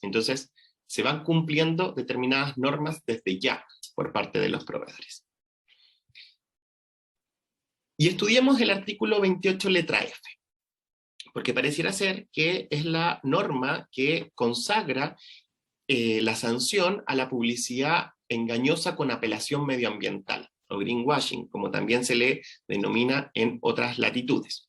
Entonces, se van cumpliendo determinadas normas desde ya por parte de los proveedores. Y estudiemos el artículo 28 letra F, porque pareciera ser que es la norma que consagra la sanción a la publicidad engañosa con apelación medioambiental, o greenwashing, como también se le denomina en otras latitudes.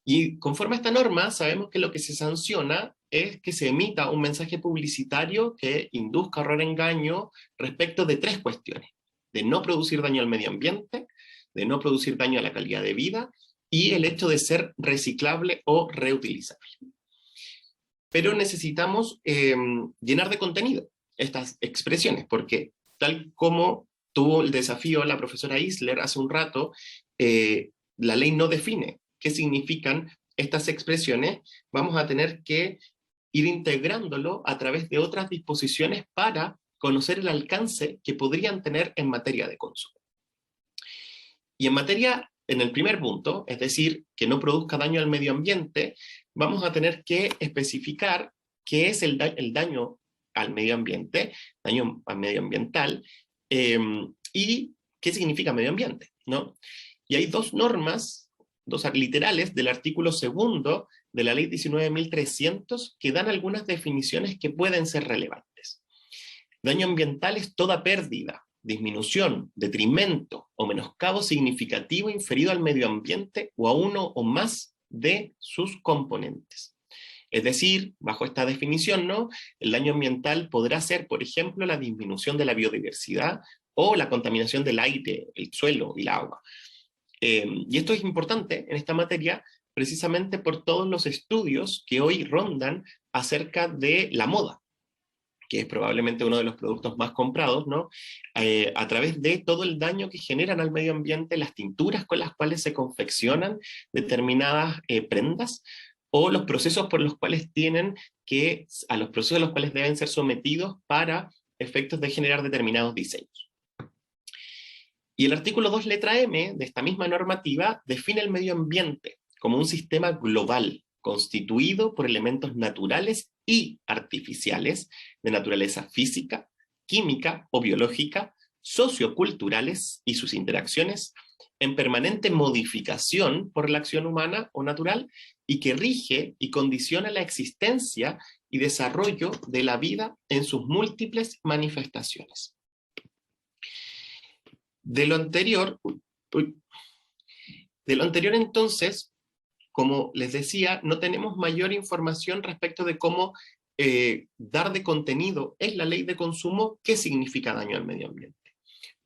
Y conforme a esta norma, sabemos que lo que se sanciona es que se emita un mensaje publicitario que induzca error o engaño respecto de tres cuestiones: de no producir daño al medio ambiente, de no producir daño a la calidad de vida, y el hecho de ser reciclable o reutilizable. Pero necesitamos llenar de contenido estas expresiones, porque tal como tuvo el desafío la profesora Isler hace un rato, la ley no define qué significan estas expresiones. Vamos a tener que ir integrándolo a través de otras disposiciones para conocer el alcance que podrían tener en materia de consumo. Y en el primer punto, es decir, que no produzca daño al medio ambiente, vamos a tener que especificar qué es el daño al medio ambiente, daño medioambiental, y qué significa medio ambiente, ¿no? Y hay dos normas, dos literales del artículo 2 de la ley 19.300 que dan algunas definiciones que pueden ser relevantes. Daño ambiental es toda pérdida, disminución, detrimento o menoscabo significativo inferido al medio ambiente o a uno o más de sus componentes. Es decir, bajo esta definición, ¿no?, el daño ambiental podrá ser, por ejemplo, la disminución de la biodiversidad o la contaminación del aire, el suelo y el agua. Y esto es importante en esta materia precisamente por todos los estudios que hoy rondan acerca de la moda, que es probablemente uno de los productos más comprados, ¿no? A través de todo el daño que generan al medio ambiente, las tinturas con las cuales se confeccionan determinadas prendas, o los procesos por los cuales a los procesos a los cuales deben ser sometidos para efectos de generar determinados diseños. Y el artículo 2 letra M de esta misma normativa define el medio ambiente como un sistema global constituido por elementos naturales y artificiales de naturaleza física, química o biológica, socioculturales y sus interacciones, en permanente modificación por la acción humana o natural, y que rige y condiciona la existencia y desarrollo de la vida en sus múltiples manifestaciones. De lo anterior entonces, como les decía, no tenemos mayor información respecto de cómo dar de contenido en la ley de consumo qué significa daño al medio ambiente.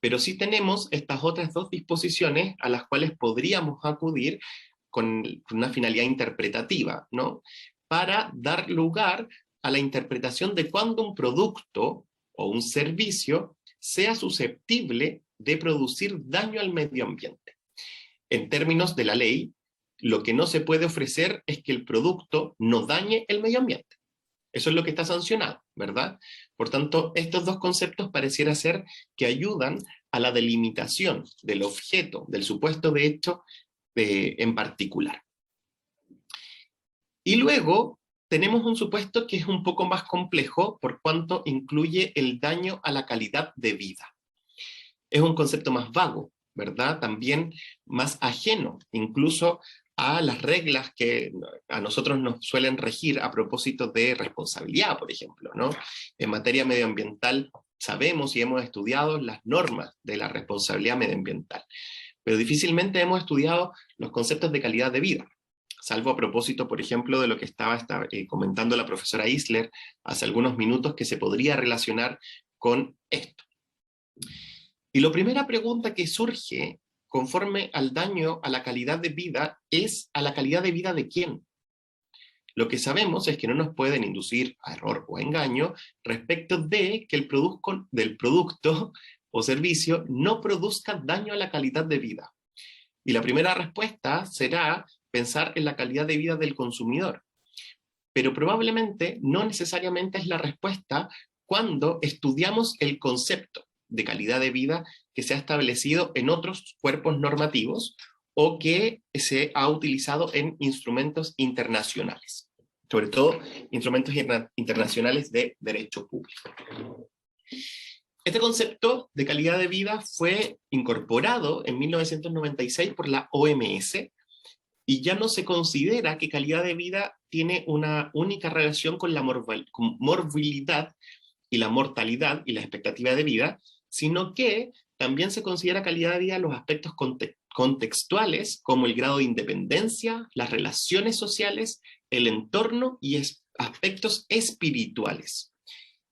Pero sí tenemos estas otras dos disposiciones a las cuales podríamos acudir con una finalidad interpretativa, ¿no?, para dar lugar a la interpretación de cuándo un producto o un servicio sea susceptible de producir daño al medio ambiente. En términos de la ley, lo que no se puede ofrecer es que el producto no dañe el medio ambiente. Eso es lo que está sancionado, ¿verdad? Por tanto, estos dos conceptos pareciera ser que ayudan a la delimitación del objeto, del supuesto de hecho en particular. Y luego tenemos un supuesto que es un poco más complejo por cuanto incluye el daño a la calidad de vida. Es un concepto más vago, ¿verdad? También más ajeno, incluso a las reglas que a nosotros nos suelen regir a propósito de responsabilidad, por ejemplo, ¿no? En materia medioambiental sabemos y hemos estudiado las normas de la responsabilidad medioambiental, pero difícilmente hemos estudiado los conceptos de calidad de vida, salvo a propósito, por ejemplo, de lo que estaba comentando la profesora Isler hace algunos minutos, que se podría relacionar con esto. Y la primera pregunta que surge conforme al daño a la calidad de vida es: ¿a la calidad de vida de quién? Lo que sabemos es que no nos pueden inducir a error o engaño respecto de que el producto o servicio no produzca daño a la calidad de vida. Y la primera respuesta será pensar en la calidad de vida del consumidor. Pero probablemente no necesariamente es la respuesta cuando estudiamos el concepto de calidad de vida que se ha establecido en otros cuerpos normativos o que se ha utilizado en instrumentos internacionales. sobre todo instrumentos internacionales de derecho público. Este concepto de calidad de vida fue incorporado en 1996 por la OMS y ya no se considera que calidad de vida tiene una única relación con la morbilidad y la mortalidad y la expectativa de vida, sino que también se considera calidad de vida los aspectos contextuales como el grado de independencia, las relaciones sociales, el entorno y aspectos espirituales.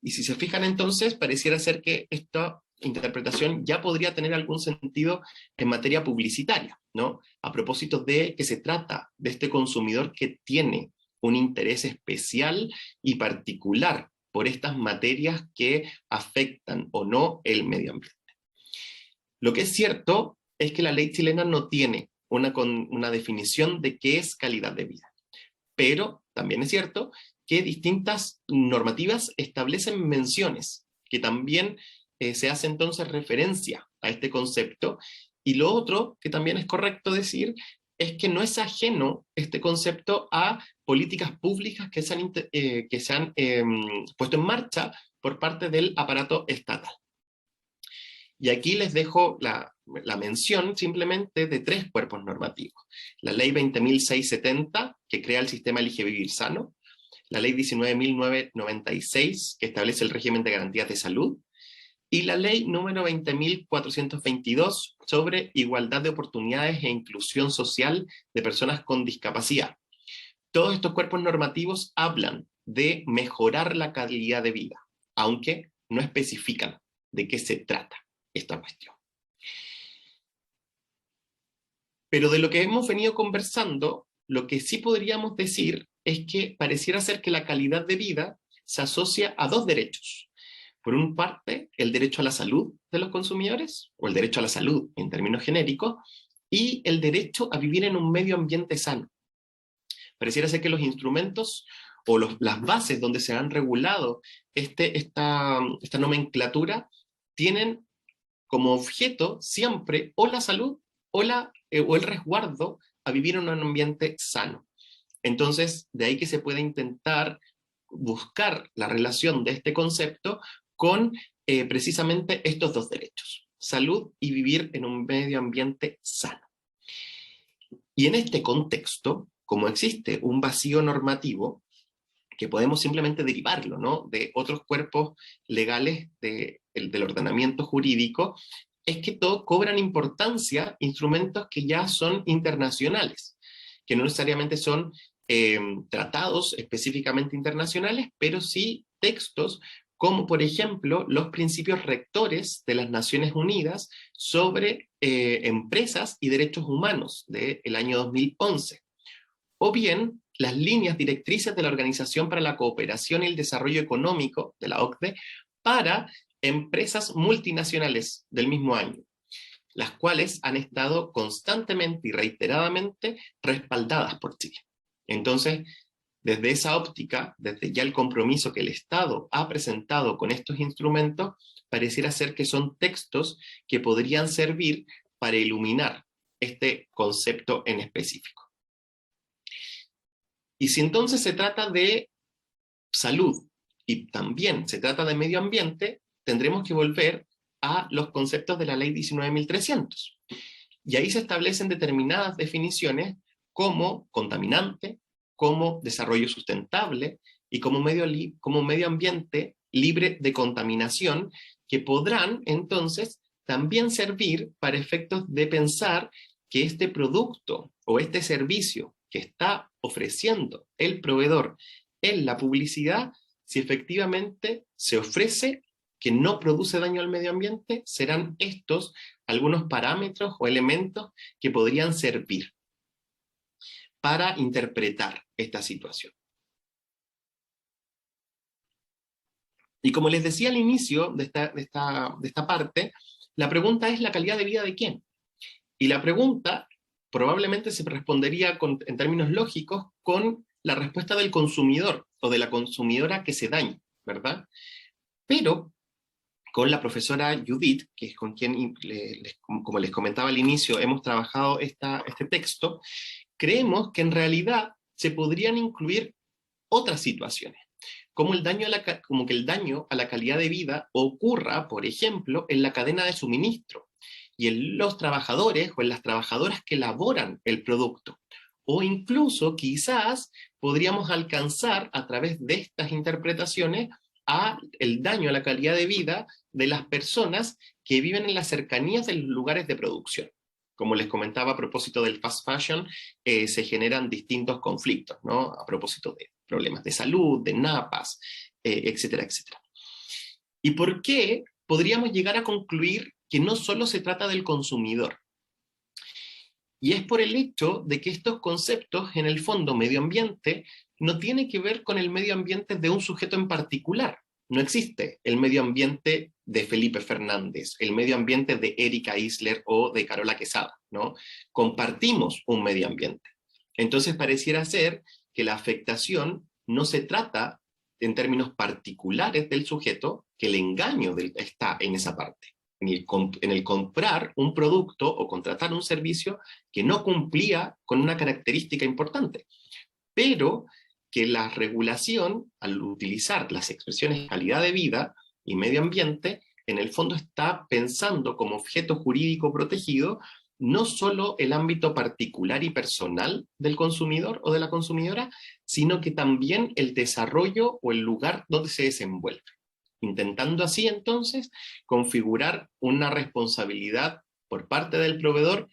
Y si se fijan entonces, pareciera ser que esta interpretación ya podría tener algún sentido en materia publicitaria, ¿no? A propósito de que se trata de este consumidor que tiene un interés especial y particular por estas materias que afectan o no el medio ambiente. Lo que es cierto es que la ley chilena no tiene una definición de qué es calidad de vida, pero también es cierto que distintas normativas establecen menciones, que también se hace entonces referencia a este concepto, y lo otro que también es correcto decir es que no es ajeno este concepto a políticas públicas que se han puesto en marcha por parte del aparato estatal. Y aquí les dejo la mención simplemente de 3 cuerpos normativos. La ley 20.670, que crea el sistema Elige Vivir Sano, la ley 19.996, que establece el régimen de garantías de salud, y la ley número 20.422 sobre igualdad de oportunidades e inclusión social de personas con discapacidad. Todos estos cuerpos normativos hablan de mejorar la calidad de vida, aunque no especifican de qué se trata esta cuestión. Pero de lo que hemos venido conversando, lo que sí podríamos decir es que pareciera ser que la calidad de vida se asocia a 2 derechos. Por una parte, el derecho a la salud de los consumidores, o el derecho a la salud en términos genéricos, y el derecho a vivir en un medio ambiente sano. Pareciera ser que los instrumentos o las bases donde se han regulado esta nomenclatura tienen como objeto siempre o la salud o el resguardo a vivir en un ambiente sano. Entonces, de ahí que se puede intentar buscar la relación de este concepto con precisamente estos 2 derechos, salud y vivir en un medio ambiente sano. Y en este contexto, como existe un vacío normativo, que podemos simplemente derivarlo, ¿no?, de otros cuerpos legales del ordenamiento jurídico, es que cobran importancia instrumentos que ya son internacionales, que no necesariamente son tratados específicamente internacionales, pero sí textos como por ejemplo los principios rectores de las Naciones Unidas sobre empresas y derechos humanos del año 2011, o bien las líneas directrices de la Organización para la Cooperación y el Desarrollo Económico, de la OCDE, para empresas multinacionales del mismo año, las cuales han estado constantemente y reiteradamente respaldadas por Chile. Entonces, desde esa óptica, desde ya el compromiso que el Estado ha presentado con estos instrumentos, pareciera ser que son textos que podrían servir para iluminar este concepto en específico. Y si entonces se trata de salud y también se trata de medio ambiente, tendremos que volver a los conceptos de la ley 19.300. Y ahí se establecen determinadas definiciones como contaminante, como desarrollo sustentable y como medio ambiente libre de contaminación, que podrán entonces también servir para efectos de pensar que este producto o este servicio que está ofreciendo el proveedor en la publicidad, si efectivamente se ofrece que no produce daño al medio ambiente, serán estos algunos parámetros o elementos que podrían servir para interpretar esta situación. Y como les decía al inicio de esta parte, la pregunta es: ¿la calidad de vida de quién? Y la pregunta probablemente se respondería en términos lógicos con la respuesta del consumidor o de la consumidora que se daña, ¿verdad? Pero con la profesora Judith, que es con quien, como les comentaba al inicio, hemos trabajado este texto, creemos que en realidad se podrían incluir otras situaciones, como como que el daño a la calidad de vida ocurra, por ejemplo, en la cadena de suministro y en los trabajadores o en las trabajadoras que elaboran el producto. O incluso quizás podríamos alcanzar a través de estas interpretaciones a el daño a la calidad de vida de las personas que viven en las cercanías de los lugares de producción. Como les comentaba a propósito del fast fashion, se generan distintos conflictos, ¿no? A propósito de problemas de salud, de napas, etcétera, etcétera. ¿Y por qué podríamos llegar a concluir que no solo se trata del consumidor? Y es por el hecho de que estos conceptos, en el fondo, medio ambiente, no tiene que ver con el medio ambiente de un sujeto en particular. No existe el medio ambiente de Felipe Fernández, el medio ambiente de Erika Isler o de Carola Quesada, ¿no? Compartimos un medio ambiente. Entonces pareciera ser que la afectación no se trata en términos particulares del sujeto, que el engaño está en esa parte. En el comprar un producto o contratar un servicio que no cumplía con una característica importante, pero que la regulación, al utilizar las expresiones calidad de vida y medio ambiente, en el fondo está pensando como objeto jurídico protegido no solo el ámbito particular y personal del consumidor o de la consumidora, sino que también el desarrollo o el lugar donde se desenvuelve, intentando así entonces configurar una responsabilidad por parte del proveedor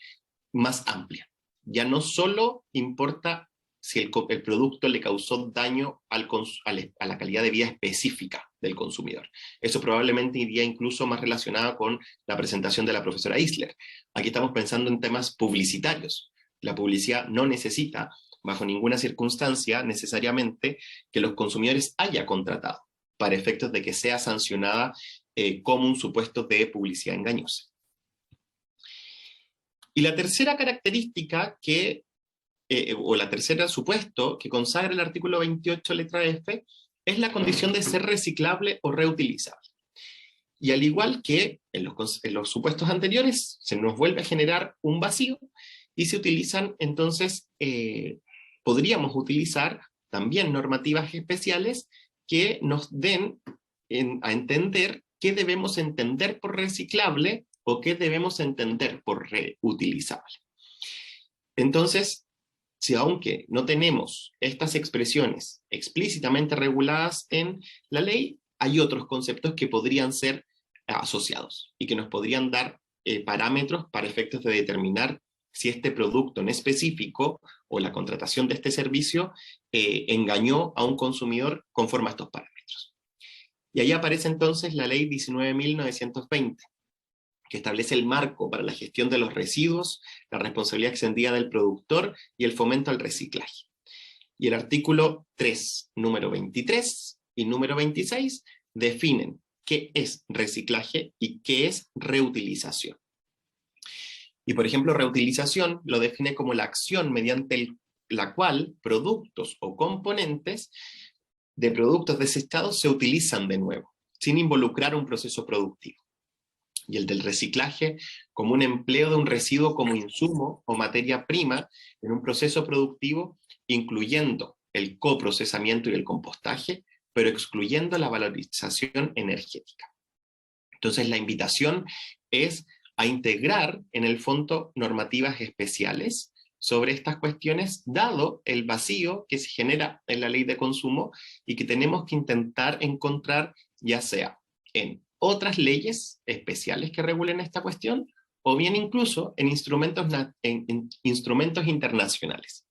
más amplia. Ya no solo importa si el producto le causó daño a la calidad de vida específica del consumidor. Eso probablemente iría incluso más relacionado con la presentación de la profesora Isler. Aquí estamos pensando en temas publicitarios. La publicidad no necesita, bajo ninguna circunstancia, necesariamente que los consumidores haya contratado, para efectos de que sea sancionada como un supuesto de publicidad engañosa. Y la tercera característica o la tercera supuesto que consagra el artículo 28, letra F, es la condición de ser reciclable o reutilizable. Y al igual que en los supuestos anteriores, se nos vuelve a generar un vacío y se utilizan, entonces, podríamos utilizar también normativas especiales que nos den a entender qué debemos entender por reciclable o qué debemos entender por reutilizable. Entonces, si aunque no tenemos estas expresiones explícitamente reguladas en la ley, hay otros conceptos que podrían ser asociados y que nos podrían dar parámetros para efectos de determinar si este producto en específico o la contratación de este servicio engañó a un consumidor conforme a estos parámetros. Y ahí aparece entonces la ley 19.920, que establece el marco para la gestión de los residuos, la responsabilidad extendida del productor y el fomento al reciclaje. Y el artículo 3, número 23 y número 26 definen qué es reciclaje y qué es reutilización. Y por ejemplo, reutilización lo define como la acción mediante la cual productos o componentes de productos desechados se utilizan de nuevo, sin involucrar un proceso productivo. Y el del reciclaje como un empleo de un residuo como insumo o materia prima en un proceso productivo, incluyendo el coprocesamiento y el compostaje, pero excluyendo la valorización energética. Entonces la invitación es a integrar en el fondo normativas especiales sobre estas cuestiones, dado el vacío que se genera en la ley de consumo y que tenemos que intentar encontrar ya sea en otras leyes especiales que regulen esta cuestión, o bien incluso en instrumentos internacionales,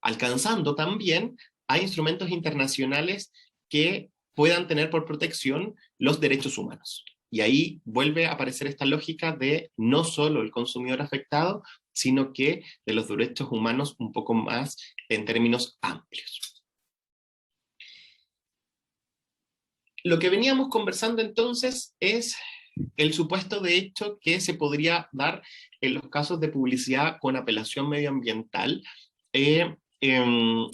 alcanzando también a instrumentos internacionales que puedan tener por protección los derechos humanos. Y ahí vuelve a aparecer esta lógica de no solo el consumidor afectado, sino que de los derechos humanos un poco más en términos amplios. Lo que veníamos conversando entonces es el supuesto de hecho que se podría dar en los casos de publicidad con apelación medioambiental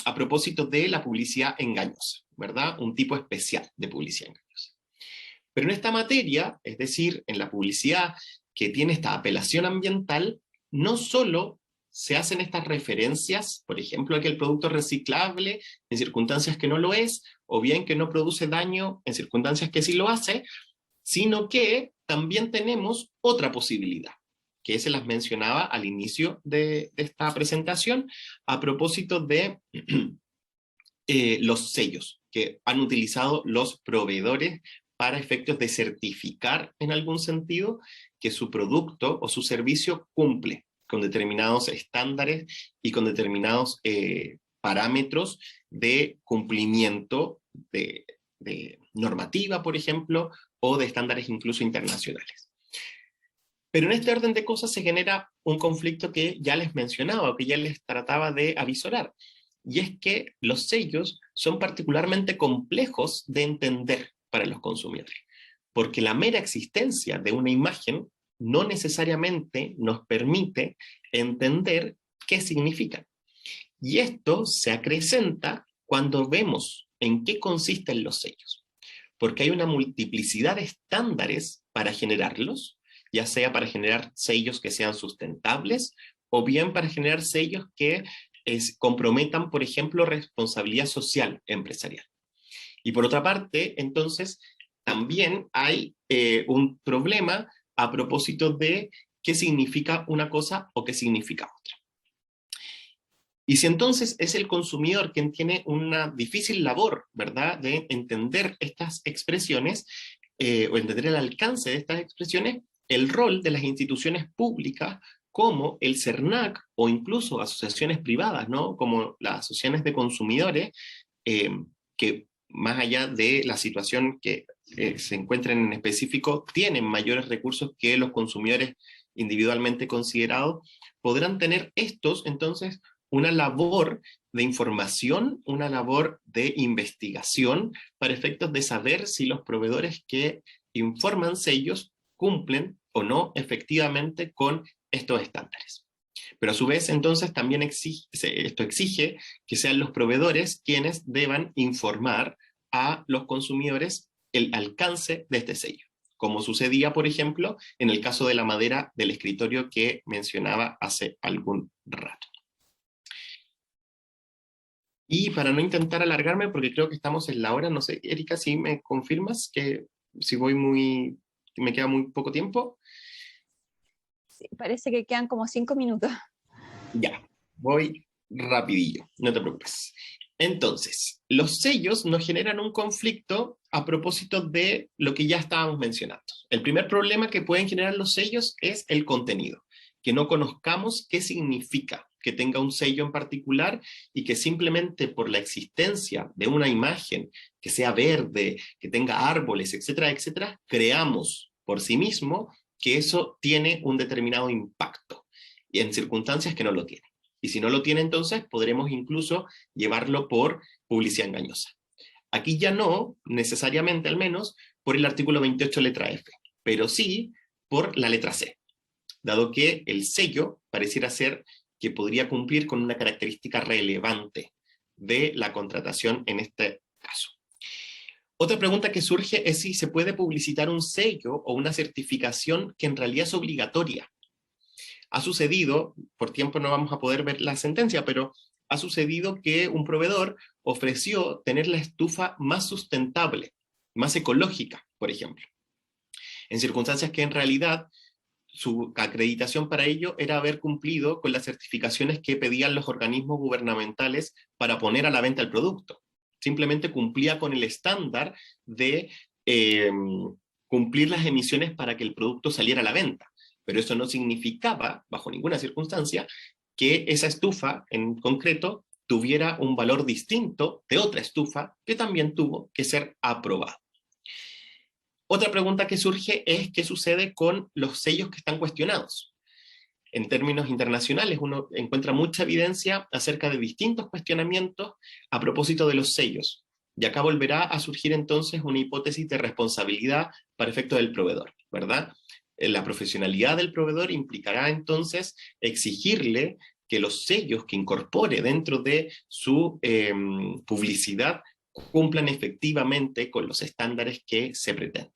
a propósito de la publicidad engañosa, ¿verdad? Un tipo especial de publicidad engañosa. Pero en esta materia, es decir, en la publicidad que tiene esta apelación ambiental, no solo se hacen estas referencias, por ejemplo, a que el producto es reciclable en circunstancias que no lo es, o bien que no produce daño en circunstancias que sí lo hace, sino que también tenemos otra posibilidad, que se las mencionaba al inicio de esta presentación, a propósito de los sellos que han utilizado los proveedores para efectos de certificar en algún sentido que su producto o su servicio cumple con determinados estándares y con determinados parámetros de cumplimiento de normativa, por ejemplo, o de estándares incluso internacionales. Pero en este orden de cosas se genera un conflicto que ya les mencionaba, que ya les trataba de avisorar, y es que los sellos son particularmente complejos de entender para los consumidores, porque la mera existencia de una imagen no necesariamente nos permite entender qué significan. Y esto se acrecenta cuando vemos en qué consisten los sellos, porque hay una multiplicidad de estándares para generarlos, ya sea para generar sellos que sean sustentables, o bien para generar sellos que comprometan, por ejemplo, responsabilidad social empresarial. Y por otra parte, entonces, también hay un problema a propósito de qué significa una cosa o qué significa otra. Y si entonces es el consumidor quien tiene una difícil labor, ¿verdad?, de entender estas expresiones o entender el alcance de estas expresiones, el rol de las instituciones públicas como el CERNAC o incluso asociaciones privadas, ¿no?, como las asociaciones de consumidores, que más allá de la situación que se encuentran en específico, tienen mayores recursos que los consumidores individualmente considerados, podrán tener estos, entonces, una labor de información, una labor de investigación para efectos de saber si los proveedores que informan sellos cumplen o no efectivamente con estos estándares. Pero a su vez, entonces, también esto exige que sean los proveedores quienes deban informar a los consumidores el alcance de este sello, como sucedía, por ejemplo, en el caso de la madera del escritorio que mencionaba hace algún rato. Y para no intentar alargarme, porque creo que estamos en la hora, no sé, Erika, si me confirmas que si me queda muy poco tiempo. Sí, parece que quedan como 5 minutos. Ya, voy rapidillo, no te preocupes. Entonces, los sellos nos generan un conflicto a propósito de lo que ya estábamos mencionando. El primer problema que pueden generar los sellos es el contenido, que no conozcamos qué significa que tenga un sello en particular y que simplemente por la existencia de una imagen que sea verde, que tenga árboles, etcétera, etcétera, creamos por sí mismo que eso tiene un determinado impacto y en circunstancias que no lo tiene. Y si no lo tiene, entonces podremos incluso llevarlo por publicidad engañosa. Aquí ya no, necesariamente al menos, por el artículo 28 letra F, pero sí por la letra C, dado que el sello pareciera ser que podría cumplir con una característica relevante de la contratación en este caso. Otra pregunta que surge es si se puede publicitar un sello o una certificación que en realidad es obligatoria. Ha sucedido, por tiempo no vamos a poder ver la sentencia, pero ha sucedido que un proveedor ofreció tener la estufa más sustentable, más ecológica, por ejemplo, en circunstancias que en realidad su acreditación para ello era haber cumplido con las certificaciones que pedían los organismos gubernamentales para poner a la venta el producto. Simplemente cumplía con el estándar de cumplir las emisiones para que el producto saliera a la venta. Pero eso no significaba, bajo ninguna circunstancia, que esa estufa en concreto tuviera un valor distinto de otra estufa que también tuvo que ser aprobada. Otra pregunta que surge es qué sucede con los sellos que están cuestionados. En términos internacionales, uno encuentra mucha evidencia acerca de distintos cuestionamientos a propósito de los sellos. Y acá volverá a surgir entonces una hipótesis de responsabilidad para efectos del proveedor, ¿verdad? La profesionalidad del proveedor implicará entonces exigirle que los sellos que incorpore dentro de su publicidad cumplan efectivamente con los estándares que se pretenden.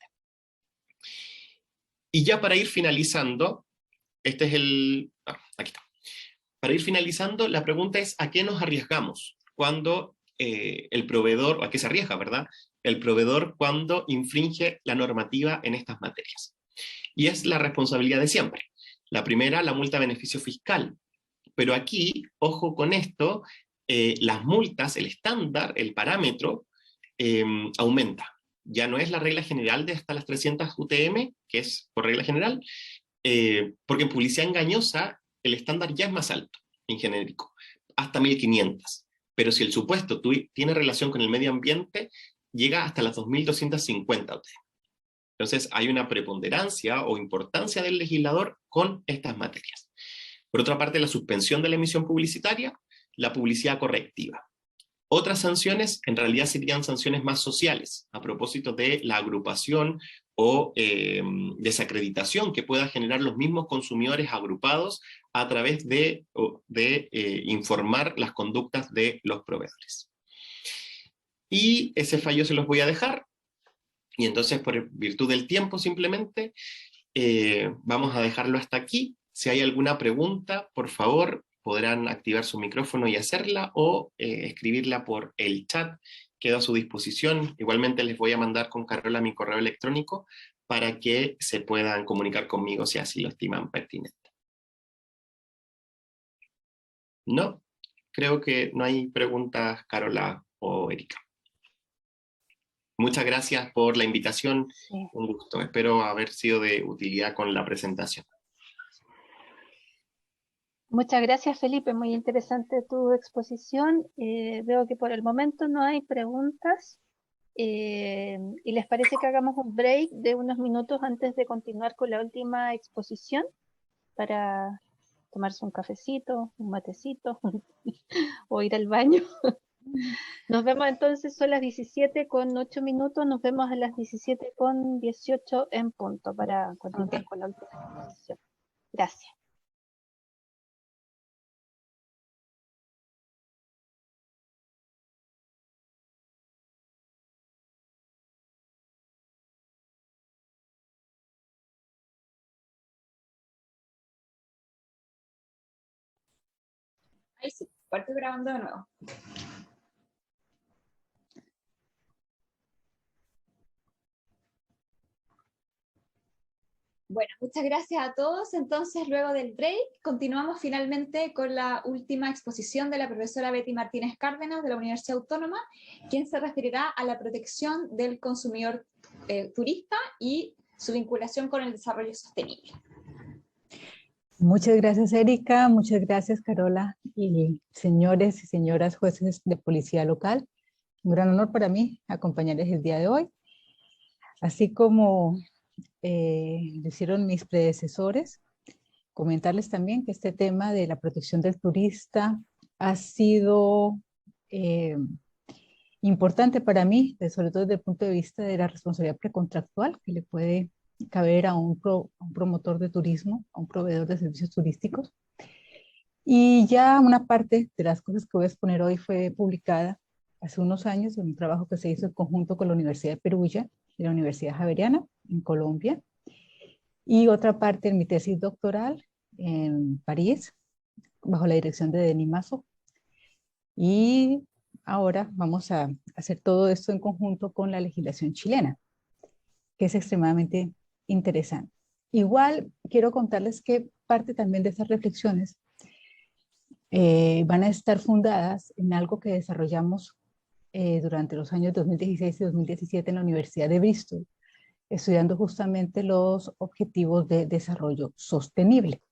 Y ya para ir finalizando, este es aquí está. para ir finalizando, la pregunta es ¿a qué nos arriesgamos cuando el proveedor, o a qué se arriesga, ¿verdad? El proveedor cuando infringe la normativa en estas materias. Y es la responsabilidad de siempre. La primera, la multa beneficio fiscal. Pero aquí, ojo con esto, las multas, el estándar, el parámetro, aumenta. Ya no es la regla general de hasta las 300 UTM, que es por regla general, porque en publicidad engañosa el estándar ya es más alto, en genérico, hasta 1500. Pero si el supuesto tiene relación con el medio ambiente, llega hasta las 2250 UTM. Entonces hay una preponderancia o importancia del legislador con estas materias. Por otra parte, la suspensión de la emisión publicitaria, la publicidad correctiva. Otras sanciones en realidad serían sanciones más sociales, a propósito de la agrupación o desacreditación que pueda generar los mismos consumidores agrupados a través de informar las conductas de los proveedores. Y ese fallo se los voy a dejar, y entonces por virtud del tiempo simplemente vamos a dejarlo hasta aquí. Si hay alguna pregunta, por favor, podrán activar su micrófono y hacerla, o escribirla por el chat, quedo a su disposición. Igualmente les voy a mandar con Carola mi correo electrónico para que se puedan comunicar conmigo si así lo estiman pertinente. No, creo que no hay preguntas, Carola o Erika. Muchas gracias por la invitación, Sí. un gusto. Espero haber sido de utilidad con la presentación. Muchas gracias, Felipe. Muy interesante tu exposición. Veo que por el momento no hay preguntas. ¿Y les parece que hagamos un break de unos minutos antes de continuar con la última exposición para tomarse un cafecito, un matecito o ir al baño? Nos vemos entonces, son las 17:08. Nos vemos a las 17:18 en punto para continuar con la última exposición. Gracias. Ahí sí, parto grabando de nuevo. Bueno, muchas gracias a todos. Entonces, luego del break, continuamos finalmente con la última exposición de la profesora Betty Martínez Cárdenas de la Universidad Autónoma, quien se referirá a la protección del consumidor turista y su vinculación con el desarrollo sostenible. Muchas gracias, Erika. Muchas gracias, Carola y señores y señoras jueces de policía local. Un gran honor para mí acompañarles el día de hoy. Así como lo hicieron mis predecesores, comentarles también que este tema de la protección del turista ha sido importante para mí, sobre todo desde el punto de vista de la responsabilidad precontractual que le puede caber a un promotor de turismo, a un proveedor de servicios turísticos. Y ya una parte de las cosas que voy a exponer hoy fue publicada hace unos años en un trabajo que se hizo en conjunto con la Universidad de Perugia y la Universidad Javeriana en Colombia, y otra parte en mi tesis doctoral en París, bajo la dirección de Denis Mazo. Y ahora vamos a hacer todo esto en conjunto con la legislación chilena, que es extremadamente interesante. Igual quiero contarles que parte también de estas reflexiones van a estar fundadas en algo que desarrollamos durante los años 2016 y 2017 en la Universidad de Bristol, estudiando justamente los objetivos de desarrollo sostenible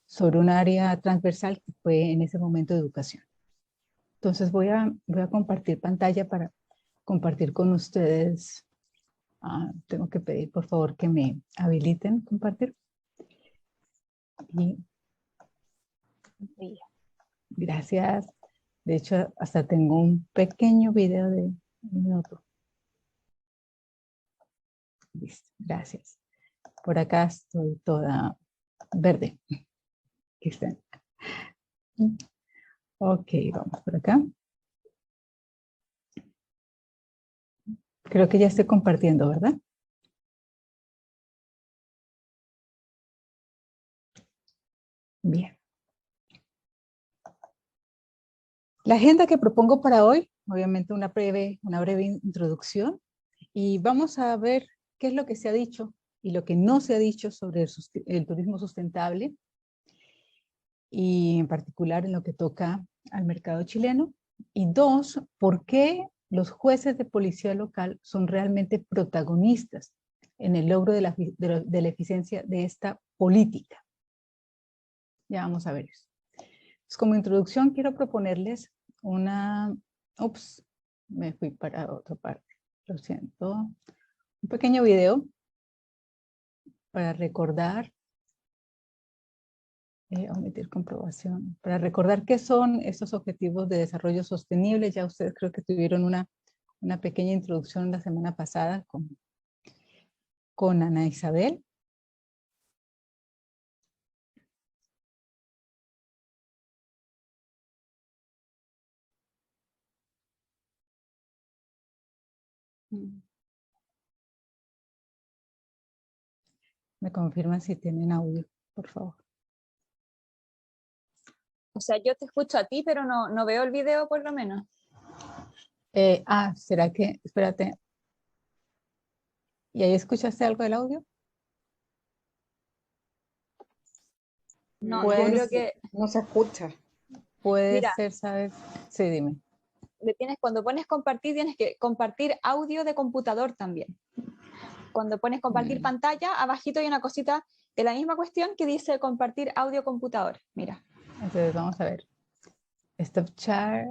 sobre un área transversal que fue en ese momento educación. Entonces voy a compartir pantalla para compartir con ustedes. Tengo que pedir por favor que me habiliten compartir. Y gracias. De hecho, hasta tengo un pequeño video de un minuto. Listo, gracias. Por acá estoy toda verde. Aquí está. Ok, vamos por acá. Creo que ya estoy compartiendo, ¿verdad? Bien. La agenda que propongo para hoy, obviamente una breve introducción, y vamos a ver qué es lo que se ha dicho y lo que no se ha dicho sobre el turismo sustentable, y en particular en lo que toca al mercado chileno. Y dos, por qué los jueces de policía local son realmente protagonistas en el logro de la eficiencia de esta política. Ya vamos a ver eso. Pues como introducción quiero proponerles me fui para otra parte, lo siento. Un pequeño video para recordar, omitir comprobación, para recordar qué son estos objetivos de desarrollo sostenible. Ya ustedes creo que tuvieron una pequeña introducción la semana pasada con Ana Isabel. Me confirman si tienen audio, por favor. O sea, yo te escucho a ti, pero no veo el video por lo menos. ¿Será que? Espérate. ¿Y ahí escuchaste algo del audio? No, yo creo que... No se escucha. Puede Mira, ser, ¿sabes? Sí, dime. Cuando pones compartir, tienes que compartir audio de computador también. Cuando pones compartir pantalla, abajito hay una cosita de la misma cuestión que dice compartir audio computador. Mira. Entonces vamos a ver. Stop share.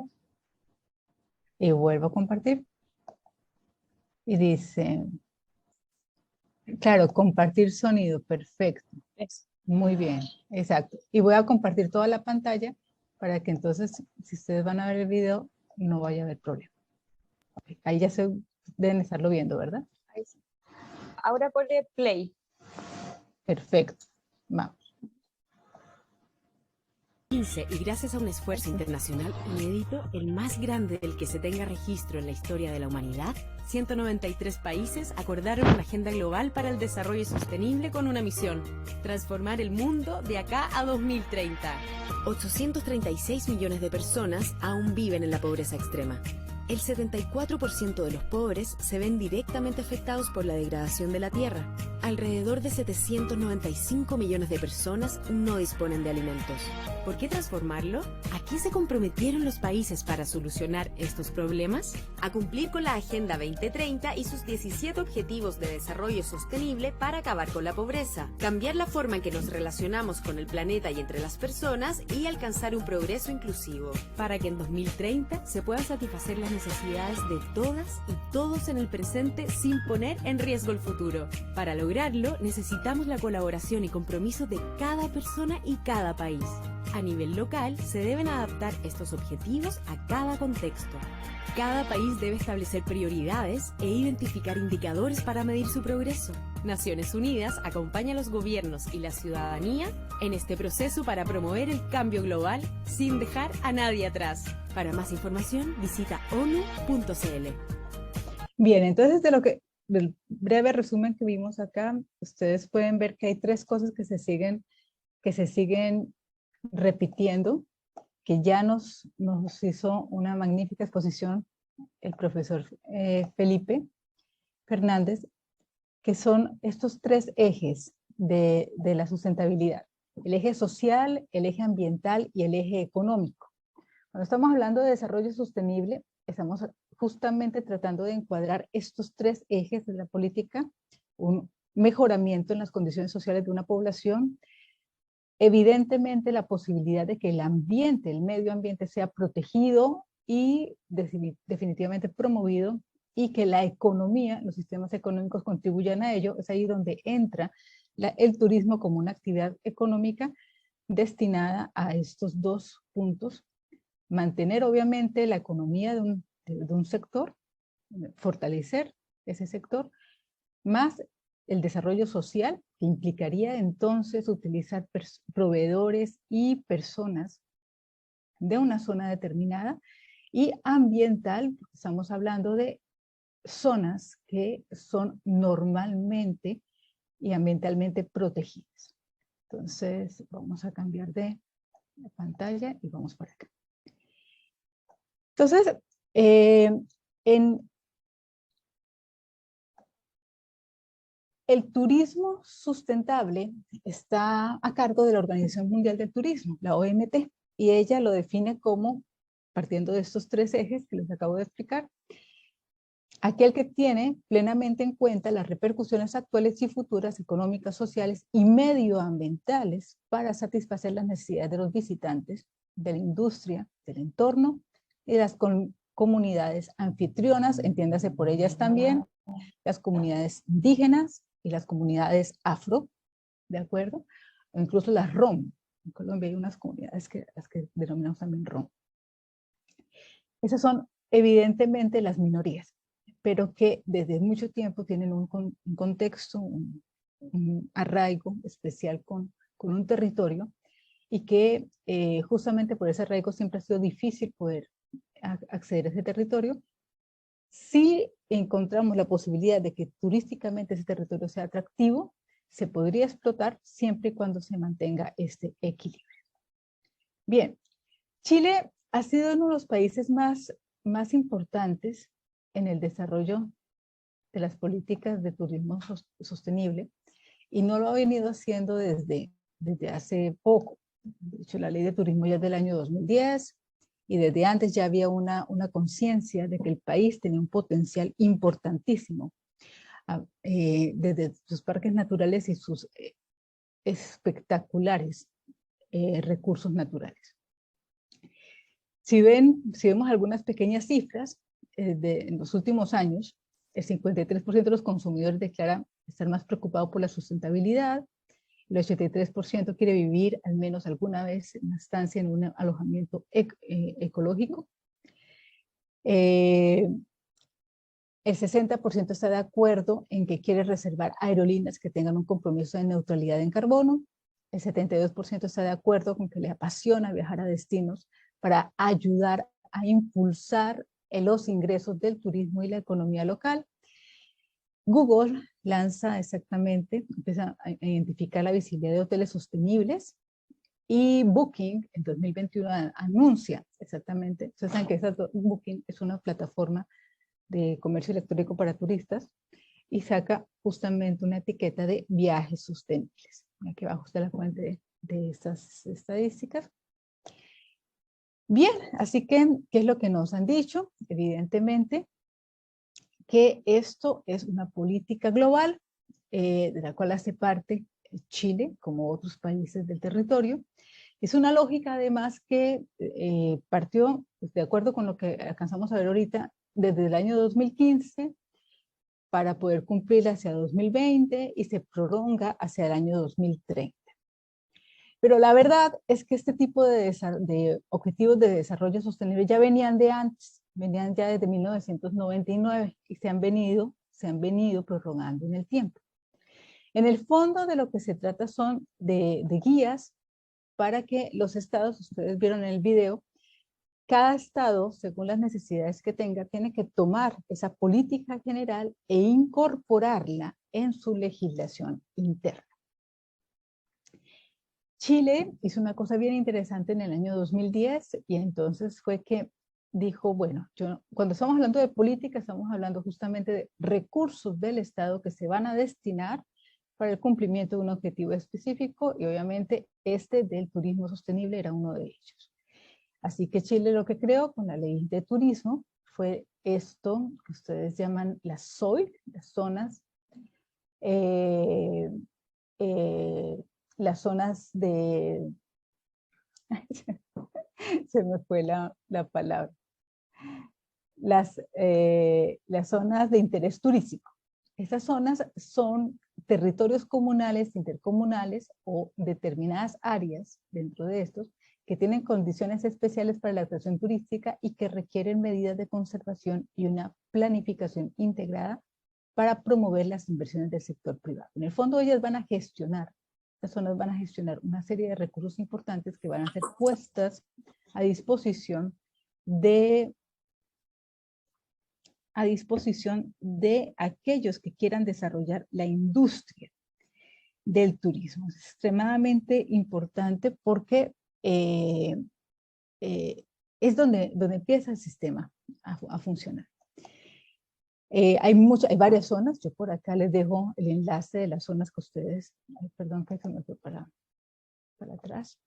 Y vuelvo a compartir. Y dice, claro, compartir sonido, perfecto. Eso. Muy bien, exacto. Y voy a compartir toda la pantalla para que entonces, si ustedes van a ver el video, no vaya a haber problema. Okay. Ahí ya se deben estarlo viendo, ¿verdad? Ahí sí. Ahora ponle play. Perfecto. Vamos. Y gracias a un esfuerzo internacional inédito, el más grande del que se tenga registro en la historia de la humanidad, 193 países acordaron una agenda global para el desarrollo sostenible con una misión: transformar el mundo de acá a 2030. 836 millones de personas aún viven en la pobreza extrema. El 74% de los pobres se ven directamente afectados por la degradación de la tierra. Alrededor de 795 millones de personas no disponen de alimentos. ¿Por qué transformarlo? ¿A qué se comprometieron los países para solucionar estos problemas? A cumplir con la Agenda 2030 y sus 17 Objetivos de Desarrollo Sostenible para acabar con la pobreza, cambiar la forma en que nos relacionamos con el planeta y entre las personas y alcanzar un progreso inclusivo, para que en 2030 se puedan satisfacer las necesidades de todas y todos en el presente sin poner en riesgo el futuro. Para lograrlo, necesitamos la colaboración y compromiso de cada persona y cada país. A nivel local, se deben adaptar estos objetivos a cada contexto. Cada país debe establecer prioridades e identificar indicadores para medir su progreso. Naciones Unidas acompaña a los gobiernos y la ciudadanía en este proceso para promover el cambio global sin dejar a nadie atrás. Para más información, visita onu.cl. Bien, entonces del breve resumen que vimos acá, ustedes pueden ver que hay tres cosas que se siguen repitiendo, que ya nos hizo una magnífica exposición el profesor Felipe Fernández, que son estos tres ejes de la sustentabilidad: el eje social, el eje ambiental y el eje económico. Cuando estamos hablando de desarrollo sostenible, estamos justamente tratando de encuadrar estos tres ejes de la política: un mejoramiento en las condiciones sociales de una población, evidentemente la posibilidad de que el ambiente, el medio ambiente sea protegido y definitivamente promovido, y que la economía, los sistemas económicos contribuyan a ello. Es ahí donde entra el turismo como una actividad económica destinada a estos dos puntos: mantener obviamente la economía de un sector, fortalecer ese sector, más el desarrollo social, que implicaría entonces utilizar proveedores y personas de una zona determinada, y ambiental, porque estamos hablando de zonas que son normalmente y ambientalmente protegidas. Entonces vamos a cambiar de pantalla y vamos para acá. Entonces, el turismo sustentable está a cargo de la Organización Mundial del Turismo, la OMT, y ella lo define como, partiendo de estos 3 ejes que les acabo de explicar, aquel que tiene plenamente en cuenta las repercusiones actuales y futuras económicas, sociales y medioambientales para satisfacer las necesidades de los visitantes, de la industria, del entorno y de las comunidades anfitrionas, entiéndase por ellas también las comunidades indígenas y las comunidades afro, ¿de acuerdo? O incluso las rom. En Colombia hay unas comunidades las que denominamos también rom. Esas son evidentemente las minorías, pero que desde mucho tiempo tienen un contexto, un arraigo especial con un territorio, y que justamente por ese arraigo siempre ha sido difícil poder acceder a ese territorio. Si encontramos la posibilidad de que turísticamente ese territorio sea atractivo, se podría explotar siempre y cuando se mantenga este equilibrio. Bien, Chile ha sido uno de los países más importantes en el desarrollo de las políticas de turismo sostenible, y no lo ha venido haciendo desde hace poco. De hecho, la ley de turismo ya es del año 2010, y desde antes ya había una conciencia de que el país tenía un potencial importantísimo, desde sus parques naturales y sus espectaculares recursos naturales. Si vemos algunas pequeñas cifras, en los últimos años, el 53% de los consumidores declaran estar más preocupados por la sustentabilidad, el 83% quiere vivir al menos alguna vez una estancia en un alojamiento ecológico. El 60% está de acuerdo en que quiere reservar aerolíneas que tengan un compromiso de neutralidad en carbono. El 72% está de acuerdo con que le apasiona viajar a destinos para ayudar a impulsar los ingresos del turismo y la economía local. Google lanza empieza a identificar la visibilidad de hoteles sostenibles, y Booking en 2021 anuncia exactamente, ustedes saben que Booking es una plataforma de comercio electrónico para turistas, y saca justamente una etiqueta de viajes sostenibles. Aquí abajo está la fuente de estas estadísticas. Bien, así que, ¿qué es lo que nos han dicho? Evidentemente, que esto es una política global de la cual hace parte Chile, como otros países del territorio. Es una lógica además que partió, de acuerdo con lo que alcanzamos a ver ahorita, desde el año 2015 para poder cumplir hacia 2020 y se prolonga hacia el año 2030. Pero la verdad es que este tipo de objetivos de desarrollo sostenible ya venían de antes, venían ya desde 1999 y se han venido prorrogando en el tiempo. En el fondo de lo que se trata son de guías para que los estados, ustedes vieron en el video, cada estado, según las necesidades que tenga, tiene que tomar esa política general e incorporarla en su legislación interna. Chile hizo una cosa bien interesante en el año 2010, y entonces fue que dijo, bueno, cuando estamos hablando de política, estamos hablando justamente de recursos del Estado que se van a destinar para el cumplimiento de un objetivo específico, y obviamente del turismo sostenible era uno de ellos. Así que Chile lo que creó con la ley de turismo fue esto que ustedes llaman las ZOI, las zonas de... se me fue la palabra. Las zonas de interés turístico. Estas zonas son territorios comunales, intercomunales o determinadas áreas dentro de estos que tienen condiciones especiales para la atracción turística y que requieren medidas de conservación y una planificación integrada para promover las inversiones del sector privado. En el fondo ellas van a gestionar, estas zonas van a gestionar una serie de recursos importantes que van a ser puestas a disposición de aquellos que quieran desarrollar la industria del turismo. Es extremadamente importante porque es donde empieza el sistema a funcionar. Hay varias zonas. Yo por acá les dejo el enlace de las zonas que ustedes, perdón que se me fue para atrás.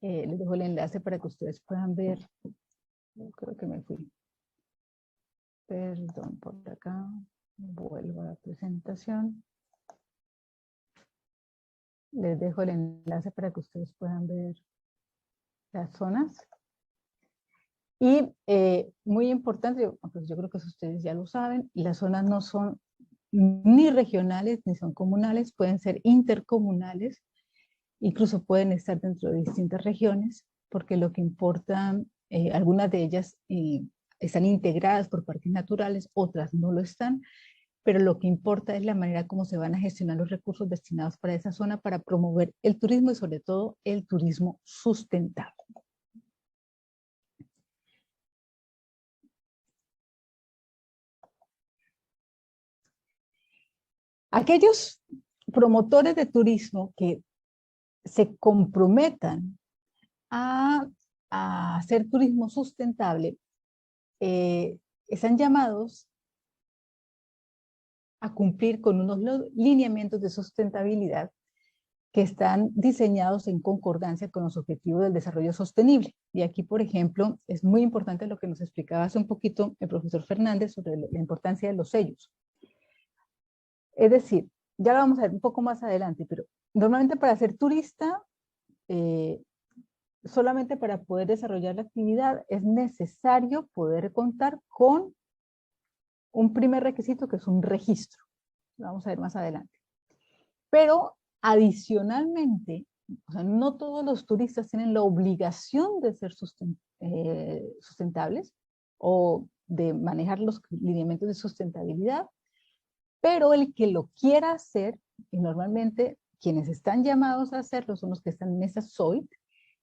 Les dejo el enlace para que ustedes puedan ver. Creo que me fui. Perdón, por acá. Vuelvo a la presentación. Les dejo el enlace para que ustedes puedan ver las zonas. Y muy importante, pues yo creo que ustedes ya lo saben, las zonas no son ni regionales ni son comunales, pueden ser intercomunales, incluso pueden estar dentro de distintas regiones, porque lo que importa, algunas de ellas están integradas por parques naturales, otras no lo están, pero lo que importa es la manera como se van a gestionar los recursos destinados para esa zona para promover el turismo y sobre todo el turismo sustentable. Aquellos promotores de turismo que se comprometan a hacer turismo sustentable están llamados a cumplir con unos lineamientos de sustentabilidad que están diseñados en concordancia con los objetivos del desarrollo sostenible. Y aquí, por ejemplo, es muy importante lo que nos explicaba hace un poquito el profesor Fernández sobre la importancia de los sellos. Es decir, ya lo vamos a ver un poco más adelante, pero normalmente para ser turista, solamente para poder desarrollar la actividad es necesario poder contar con un primer requisito que es un registro. Lo vamos a ver más adelante. Pero adicionalmente, o sea, no todos los turistas tienen la obligación de ser sustentables o de manejar los lineamientos de sustentabilidad, pero el que lo quiera hacer, y normalmente quienes están llamados a hacerlo son los que están en esa SOIT,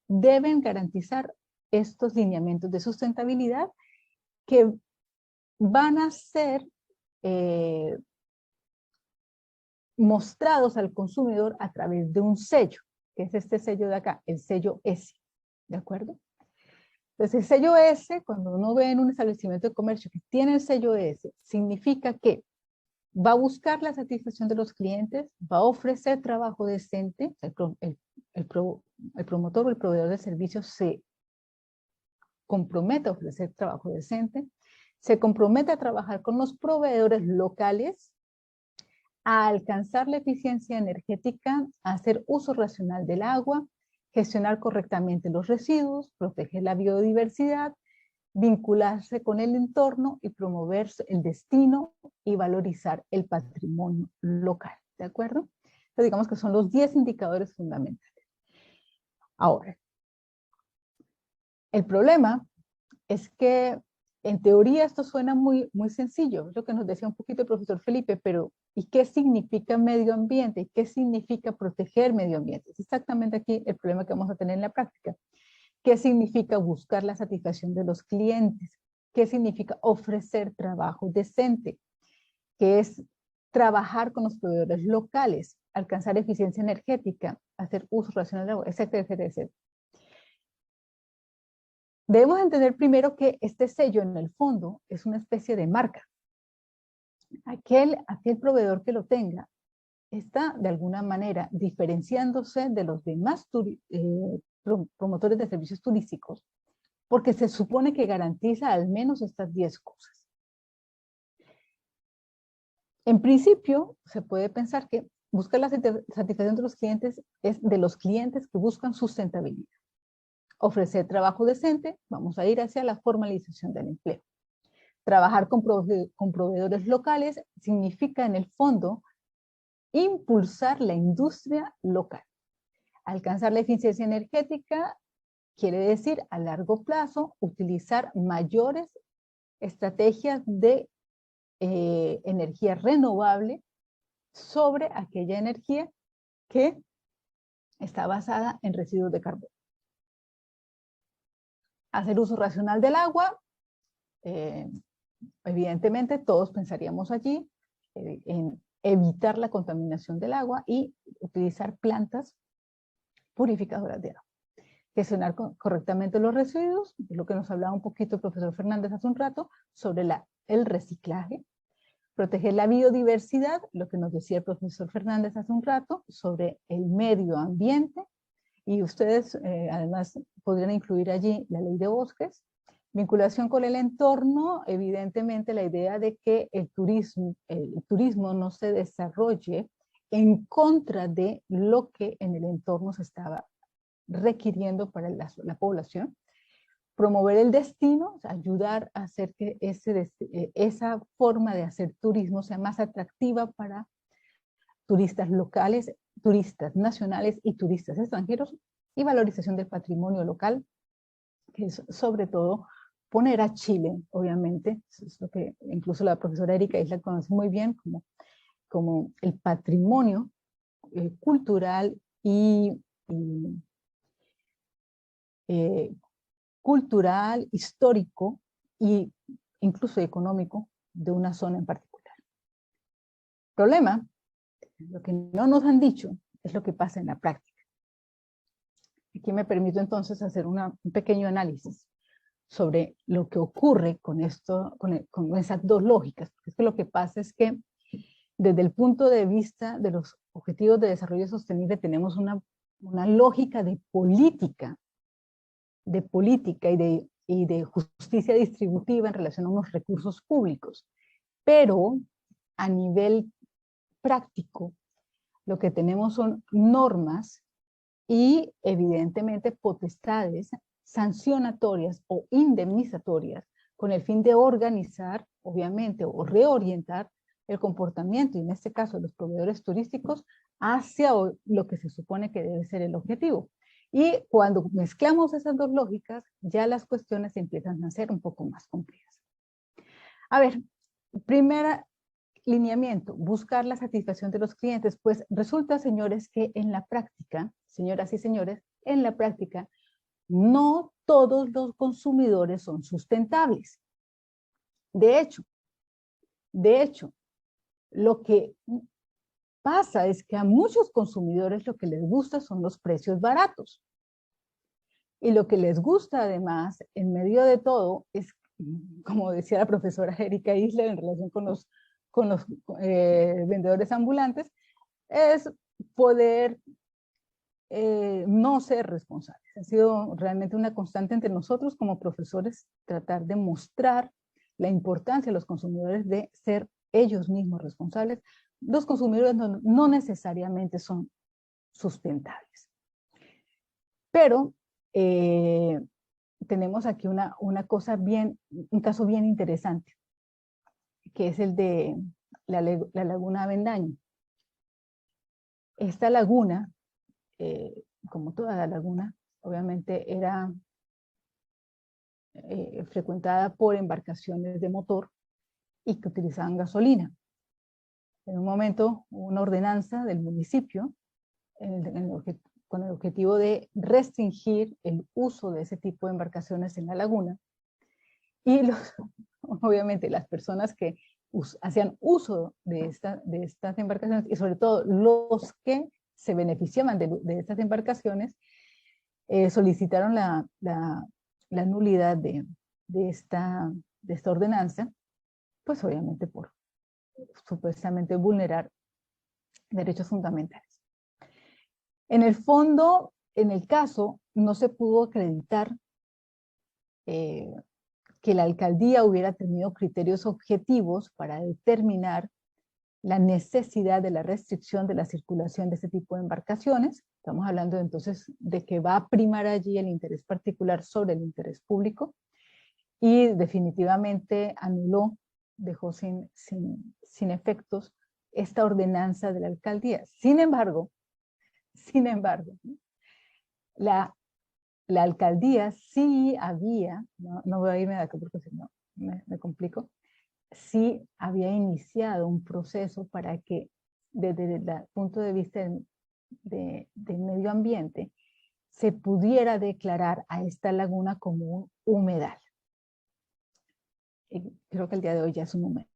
deben garantizar estos lineamientos de sustentabilidad que van a ser mostrados al consumidor a través de un sello, que es este sello de acá, el sello S, ¿de acuerdo? Entonces el sello S, cuando uno ve en un establecimiento de comercio que tiene el sello S, significa que va a buscar la satisfacción de los clientes, va a ofrecer trabajo decente, el promotor o el proveedor de servicios se compromete a ofrecer trabajo decente, se compromete a trabajar con los proveedores locales, a alcanzar la eficiencia energética, a hacer uso racional del agua, gestionar correctamente los residuos, proteger la biodiversidad, vincularse con el entorno y promover el destino y valorizar el patrimonio local, ¿de acuerdo? Entonces digamos que son los 10 indicadores fundamentales. Ahora, el problema es que en teoría esto suena muy sencillo, es lo que nos decía un poquito el profesor Felipe, pero ¿y qué significa medio ambiente? ¿Qué significa proteger medio ambiente? Es exactamente aquí el problema que vamos a tener en la práctica. ¿Qué significa buscar la satisfacción de los clientes? ¿Qué significa ofrecer trabajo decente? ¿Qué es trabajar con los proveedores locales? Alcanzar eficiencia energética, hacer uso racional de agua, etcétera, etcétera, etcétera. Debemos entender primero que este sello en el fondo es una especie de marca. Aquel proveedor que lo tenga está de alguna manera diferenciándose de los demás promotores de servicios turísticos porque se supone que garantiza al menos estas 10 cosas. En principio, se puede pensar que buscar la satisfacción de los clientes es de los clientes que buscan sustentabilidad. Ofrecer trabajo decente, vamos a ir hacia la formalización del empleo. Trabajar con proveedores locales significa en el fondo impulsar la industria local. Alcanzar la eficiencia energética quiere decir a largo plazo utilizar mayores estrategias de energía renovable sobre aquella energía que está basada en residuos de carbono. Hacer uso racional del agua, evidentemente todos pensaríamos allí en evitar la contaminación del agua y utilizar plantas purificadoras de agua. gestionar correctamente los residuos, de lo que nos hablaba un poquito el profesor Fernández hace un rato, sobre el reciclaje, proteger la biodiversidad, lo que nos decía el profesor Fernández hace un rato, sobre el medio ambiente, y ustedes además podrían incluir allí la ley de bosques, vinculación con el entorno, evidentemente la idea de que el turismo no se desarrolle en contra de lo que en el entorno se estaba requiriendo para la población, promover el destino, o sea, ayudar a hacer que esa forma de hacer turismo sea más atractiva para turistas locales, turistas nacionales y turistas extranjeros, y valorización del patrimonio local, que es sobre todo poner a Chile, obviamente, es lo que incluso la profesora Erika Isla conoce muy bien, como el patrimonio cultural cultural, histórico e incluso económico de una zona en particular. Problema, lo que no nos han dicho es lo que pasa en la práctica. Aquí me permito entonces hacer un pequeño análisis sobre lo que ocurre con esas dos lógicas, porque es que lo que pasa es que desde el punto de vista de los objetivos de desarrollo sostenible tenemos una lógica de política y de justicia distributiva en relación a unos recursos públicos. Pero a nivel práctico, lo que tenemos son normas y evidentemente potestades sancionatorias o indemnizatorias con el fin de organizar, obviamente, o reorientar el comportamiento, y en este caso los proveedores turísticos, hacia lo que se supone que debe ser el objetivo. Y cuando mezclamos esas dos lógicas, ya las cuestiones empiezan a ser un poco más complejas. A ver, primer lineamiento, buscar la satisfacción de los clientes. Pues resulta, señores, que en la práctica, señoras y señores, en la práctica, no todos los consumidores son sustentables. De hecho, lo que pasa es que a muchos consumidores lo que les gusta son los precios baratos. Y lo que les gusta además, en medio de todo, es, como decía la profesora Erika Isler en relación con los vendedores ambulantes, es poder no ser responsables. Ha sido realmente una constante entre nosotros como profesores tratar de mostrar la importancia a los consumidores de ser ellos mismos responsables. Los consumidores no necesariamente son sustentables. Pero tenemos aquí un caso bien interesante, que es el de la laguna Avendaño. Esta laguna, como toda la laguna, obviamente era frecuentada por embarcaciones de motor y que utilizaban gasolina. En un momento hubo una ordenanza del municipio con el objetivo de restringir el uso de ese tipo de embarcaciones en la laguna, y obviamente las personas que hacían uso de estas embarcaciones, y sobre todo los que se beneficiaban de estas embarcaciones, solicitaron la nulidad de esta ordenanza, pues obviamente por supuestamente vulnerar derechos fundamentales. En el fondo, en el caso, no se pudo acreditar que la alcaldía hubiera tenido criterios objetivos para determinar la necesidad de la restricción de la circulación de este tipo de embarcaciones. Estamos hablando entonces de que va a primar allí el interés particular sobre el interés público, y definitivamente anuló, dejó sin efectos esta ordenanza de la alcaldía. Sin embargo, la alcaldía sí había, no voy a irme de aquí porque si no me complico, sí había iniciado un proceso para que desde el punto de vista del medio ambiente se pudiera declarar a esta laguna como un humedal. Y creo que el día de hoy ya es un humedal.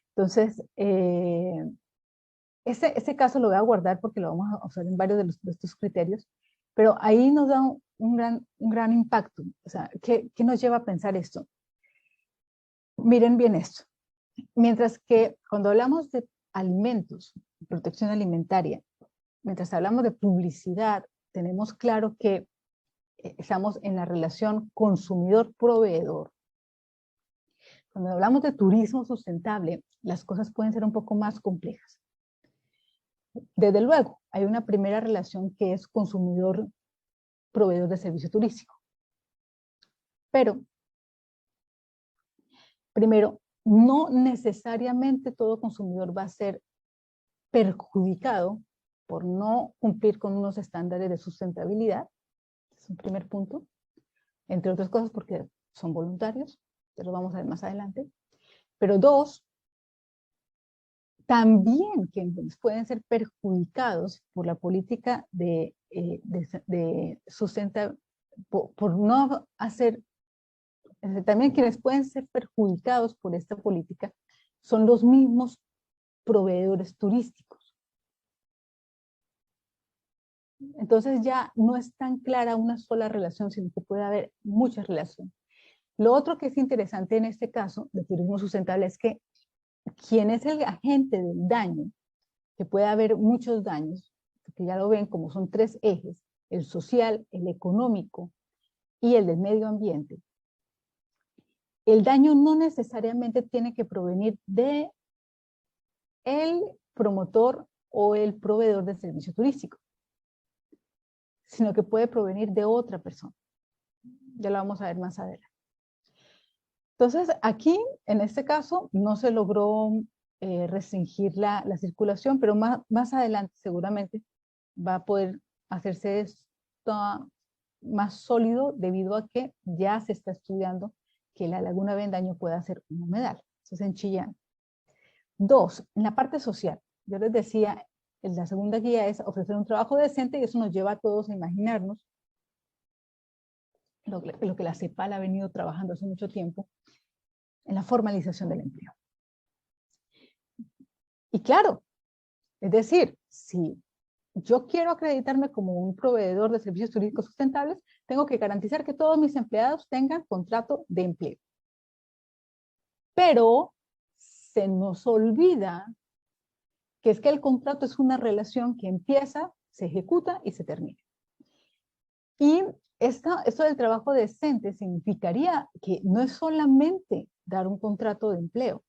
Entonces, ese caso lo voy a guardar porque lo vamos a usar en varios de estos criterios, Pero ahí nos da un gran impacto. O sea, ¿qué nos lleva a pensar esto? Miren bien esto. Mientras que cuando hablamos de alimentos, protección alimentaria, mientras hablamos de publicidad, tenemos claro que estamos en la relación consumidor-proveedor. Cuando hablamos de turismo sustentable, las cosas pueden ser un poco más complejas. Desde luego, hay una primera relación que es consumidor-proveedor de servicio turístico. Pero, primero, no necesariamente todo consumidor va a ser perjudicado por no cumplir con unos estándares de sustentabilidad. Es un primer punto. Entre otras cosas porque son voluntarios, que lo vamos a ver más adelante. Pero dos, también quienes pueden ser perjudicados por la política de sustentabilidad, por no hacer, también quienes pueden ser perjudicados por esta política son los mismos proveedores turísticos. Entonces ya no es tan clara una sola relación, sino que puede haber muchas relaciones. Lo otro que es interesante en este caso de turismo sustentable es que quien es el agente del daño, que puede haber muchos daños, porque ya lo ven como son tres ejes, el social, el económico y el del medio ambiente. El daño no necesariamente tiene que provenir de el promotor o el proveedor del servicio turístico, sino que puede provenir de otra persona. Ya lo vamos a ver más adelante. Entonces, aquí, en este caso, no se logró restringir la circulación, pero más adelante seguramente va a poder hacerse esto más sólido debido a que ya se está estudiando que la laguna Vendaño pueda ser un humedal. Eso es en Chillán. Dos, en la parte social. Yo les decía, la segunda guía es ofrecer un trabajo decente y eso nos lleva a todos a imaginarnos lo que la CEPAL ha venido trabajando hace mucho tiempo en la formalización del empleo. Y claro, es decir, si yo quiero acreditarme como un proveedor de servicios turísticos sustentables, tengo que garantizar que todos mis empleados tengan contrato de empleo. Pero se nos olvida que es que el contrato es una relación que empieza, se ejecuta y se termina. Y esto del trabajo decente significaría que no es solamente dar un contrato de empleo,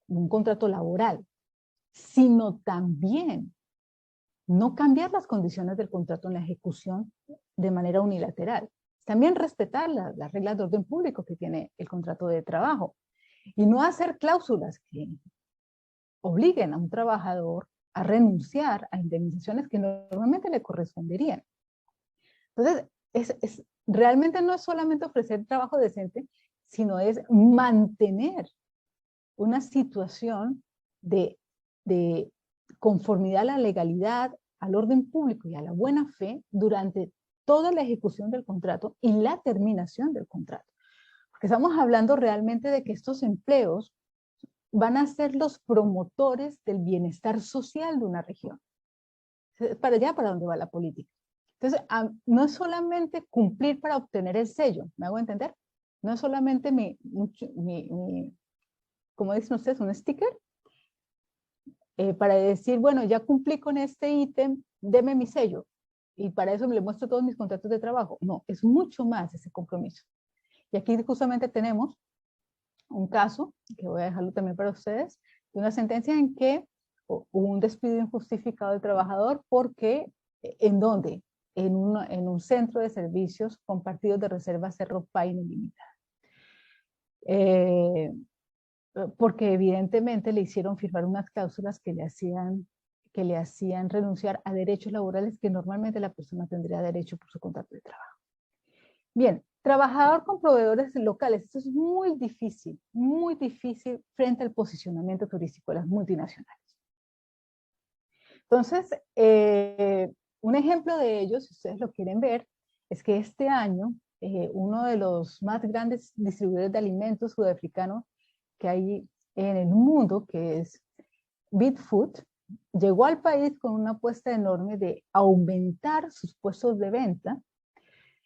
un contrato laboral, sino también no cambiar las condiciones del contrato en la ejecución de manera unilateral. También respetar las reglas de orden público que tiene el contrato de trabajo y no hacer cláusulas que obliguen a un trabajador a renunciar a indemnizaciones que normalmente le corresponderían. Entonces, realmente no es solamente ofrecer trabajo decente, sino es mantener una situación de conformidad a la legalidad, al orden público y a la buena fe durante toda la ejecución del contrato y la terminación del contrato. Porque estamos hablando realmente de que estos empleos van a ser los promotores del bienestar social de una región. Para allá, para dónde va la política. Entonces, no es solamente cumplir para obtener el sello, ¿me hago entender? No es solamente como dicen ustedes, un sticker, para decir, bueno, ya cumplí con este ítem, deme mi sello. Y para eso me le muestro todos mis contratos de trabajo. No, es mucho más ese compromiso. Y aquí justamente tenemos un caso, que voy a dejarlo también para ustedes, de una sentencia en que hubo un despido injustificado del trabajador porque, ¿en dónde? En un centro de servicios compartidos de reserva Cerro Paine Limitada. Porque evidentemente le hicieron firmar unas cláusulas que le hacían renunciar a derechos laborales que normalmente la persona tendría derecho por su contrato de trabajo. Bien, trabajador con proveedores locales. Esto es muy difícil frente al posicionamiento turístico de las multinacionales. Entonces, un ejemplo de ello, si ustedes lo quieren ver, es que este año uno de los más grandes distribuidores de alimentos sudafricanos que hay en el mundo, que es Bitfood, llegó al país con una apuesta enorme de aumentar sus puestos de venta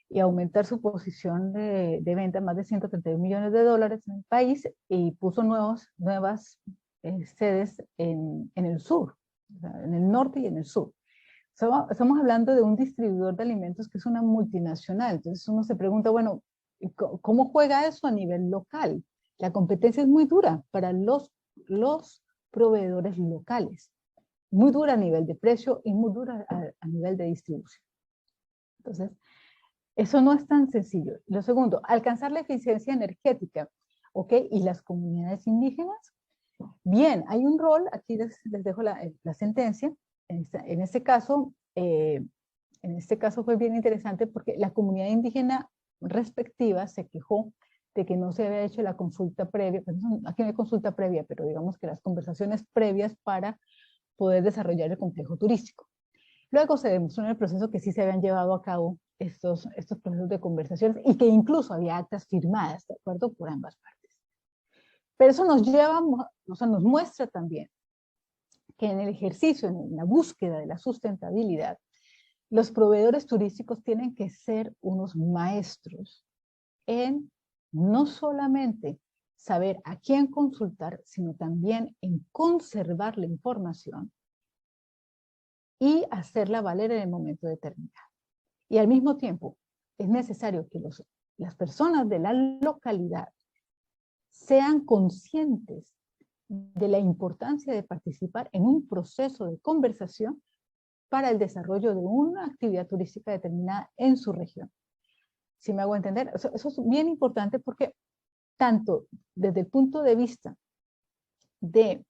y aumentar su posición de venta, más de 131 millones de dólares en el país, y puso nuevas sedes en el sur, o sea, en el norte y en el sur. Estamos hablando de un distribuidor de alimentos que es una multinacional. Entonces uno se pregunta, bueno, ¿cómo juega eso a nivel local? La competencia es muy dura para los proveedores locales. Muy dura a nivel de precio y muy dura a nivel de distribución. Entonces, eso no es tan sencillo. Lo segundo, alcanzar la eficiencia energética, ¿ok? Y las comunidades indígenas. Bien, hay un rol, aquí les dejo la sentencia. En este caso fue bien interesante porque la comunidad indígena respectiva se quejó de que no se había hecho la consulta previa, pues aquí no hay consulta previa, pero digamos que las conversaciones previas para poder desarrollar el complejo turístico. Luego se demostró en el proceso que sí se habían llevado a cabo estos procesos de conversaciones y que incluso había actas firmadas, ¿de acuerdo?, por ambas partes. Pero eso nos lleva, o sea, nos muestra también que en el ejercicio, en la búsqueda de la sustentabilidad, los proveedores turísticos tienen que ser unos maestros en no solamente saber a quién consultar, sino también en conservar la información y hacerla valer en el momento determinado. Y al mismo tiempo, es necesario que las personas de la localidad sean conscientes de la importancia de participar en un proceso de conversación para el desarrollo de una actividad turística determinada en su región. ¿Sí me hago entender? Eso es bien importante porque tanto desde el punto de vista de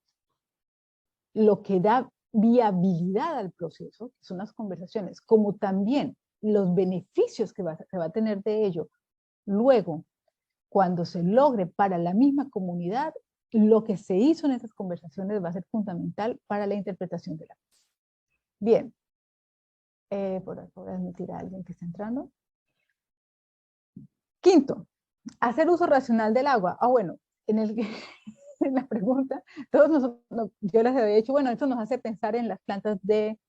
lo que da viabilidad al proceso, que son las conversaciones, como también los beneficios que se va a tener de ello luego, cuando se logre para la misma comunidad, lo que se hizo en esas conversaciones va a ser fundamental para la interpretación de la misma. Bien, por aquí voy a admitir a alguien que está entrando. Quinto, hacer uso racional del agua. Bueno, en la pregunta, yo les había dicho, bueno, esto nos hace pensar en las plantas de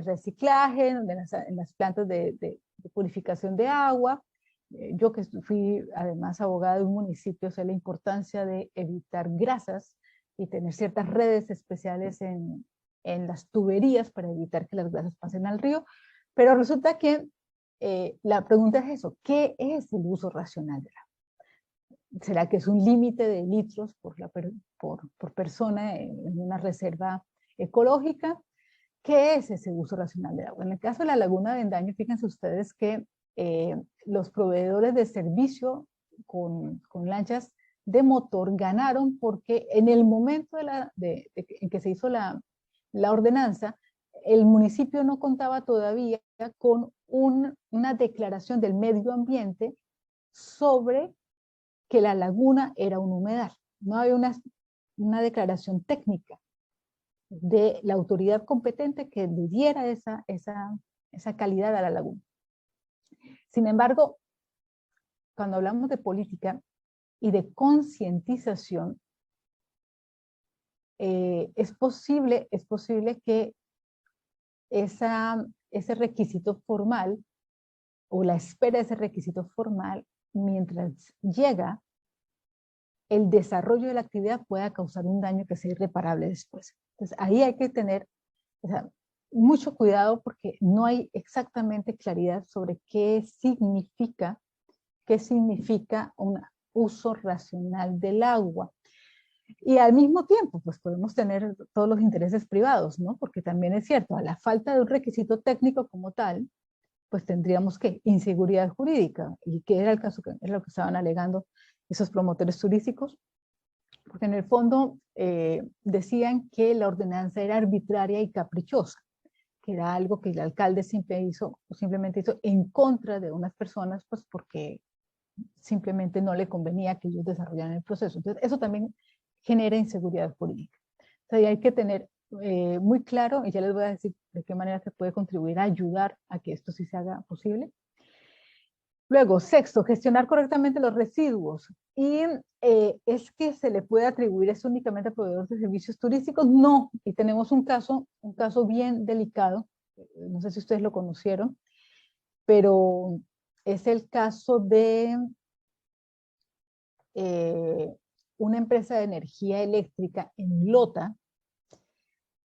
reciclaje, en las plantas de purificación de agua. Yo que fui además abogada de un municipio, sé la importancia de evitar grasas y tener ciertas redes especiales en las tuberías para evitar que las grasas pasen al río, pero resulta que la pregunta es eso, ¿qué es el uso racional del agua? ¿Será que es un límite de litros por persona en una reserva ecológica? ¿Qué es ese uso racional del agua? En el caso de la Laguna de Avendaño, fíjense ustedes que los proveedores de servicio con lanchas de motor ganaron porque en el momento en que se hizo la ordenanza, el municipio no contaba todavía con una declaración del medio ambiente sobre que la laguna era un humedal. No había una declaración técnica de la autoridad competente que le diera esa calidad a la laguna. Sin embargo, cuando hablamos de política y de concientización, es posible que ese requisito formal o la espera de ese requisito formal mientras llega el desarrollo de la actividad pueda causar un daño que sea irreparable después. Entonces ahí hay que tener mucho cuidado porque no hay exactamente claridad sobre qué significa un uso racional del agua. Y al mismo tiempo, pues podemos tener todos los intereses privados, ¿no? Porque también es cierto, a la falta de un requisito técnico como tal, pues tendríamos que inseguridad jurídica, y que era el caso, que es lo que estaban alegando esos promotores turísticos, porque en el fondo decían que la ordenanza era arbitraria y caprichosa, que era algo que el alcalde simplemente hizo en contra de unas personas, pues porque simplemente no le convenía que ellos desarrollaran el proceso. Entonces eso también genera inseguridad jurídica. Entonces hay que tener muy claro, y ya les voy a decir de qué manera se puede contribuir a ayudar a que esto sí se haga posible. Luego, sexto, gestionar correctamente los residuos. Y ¿es que se le puede atribuir eso únicamente a proveedores de servicios turísticos? No, y tenemos un caso bien delicado, no sé si ustedes lo conocieron, pero es el caso de una empresa de energía eléctrica en Lota,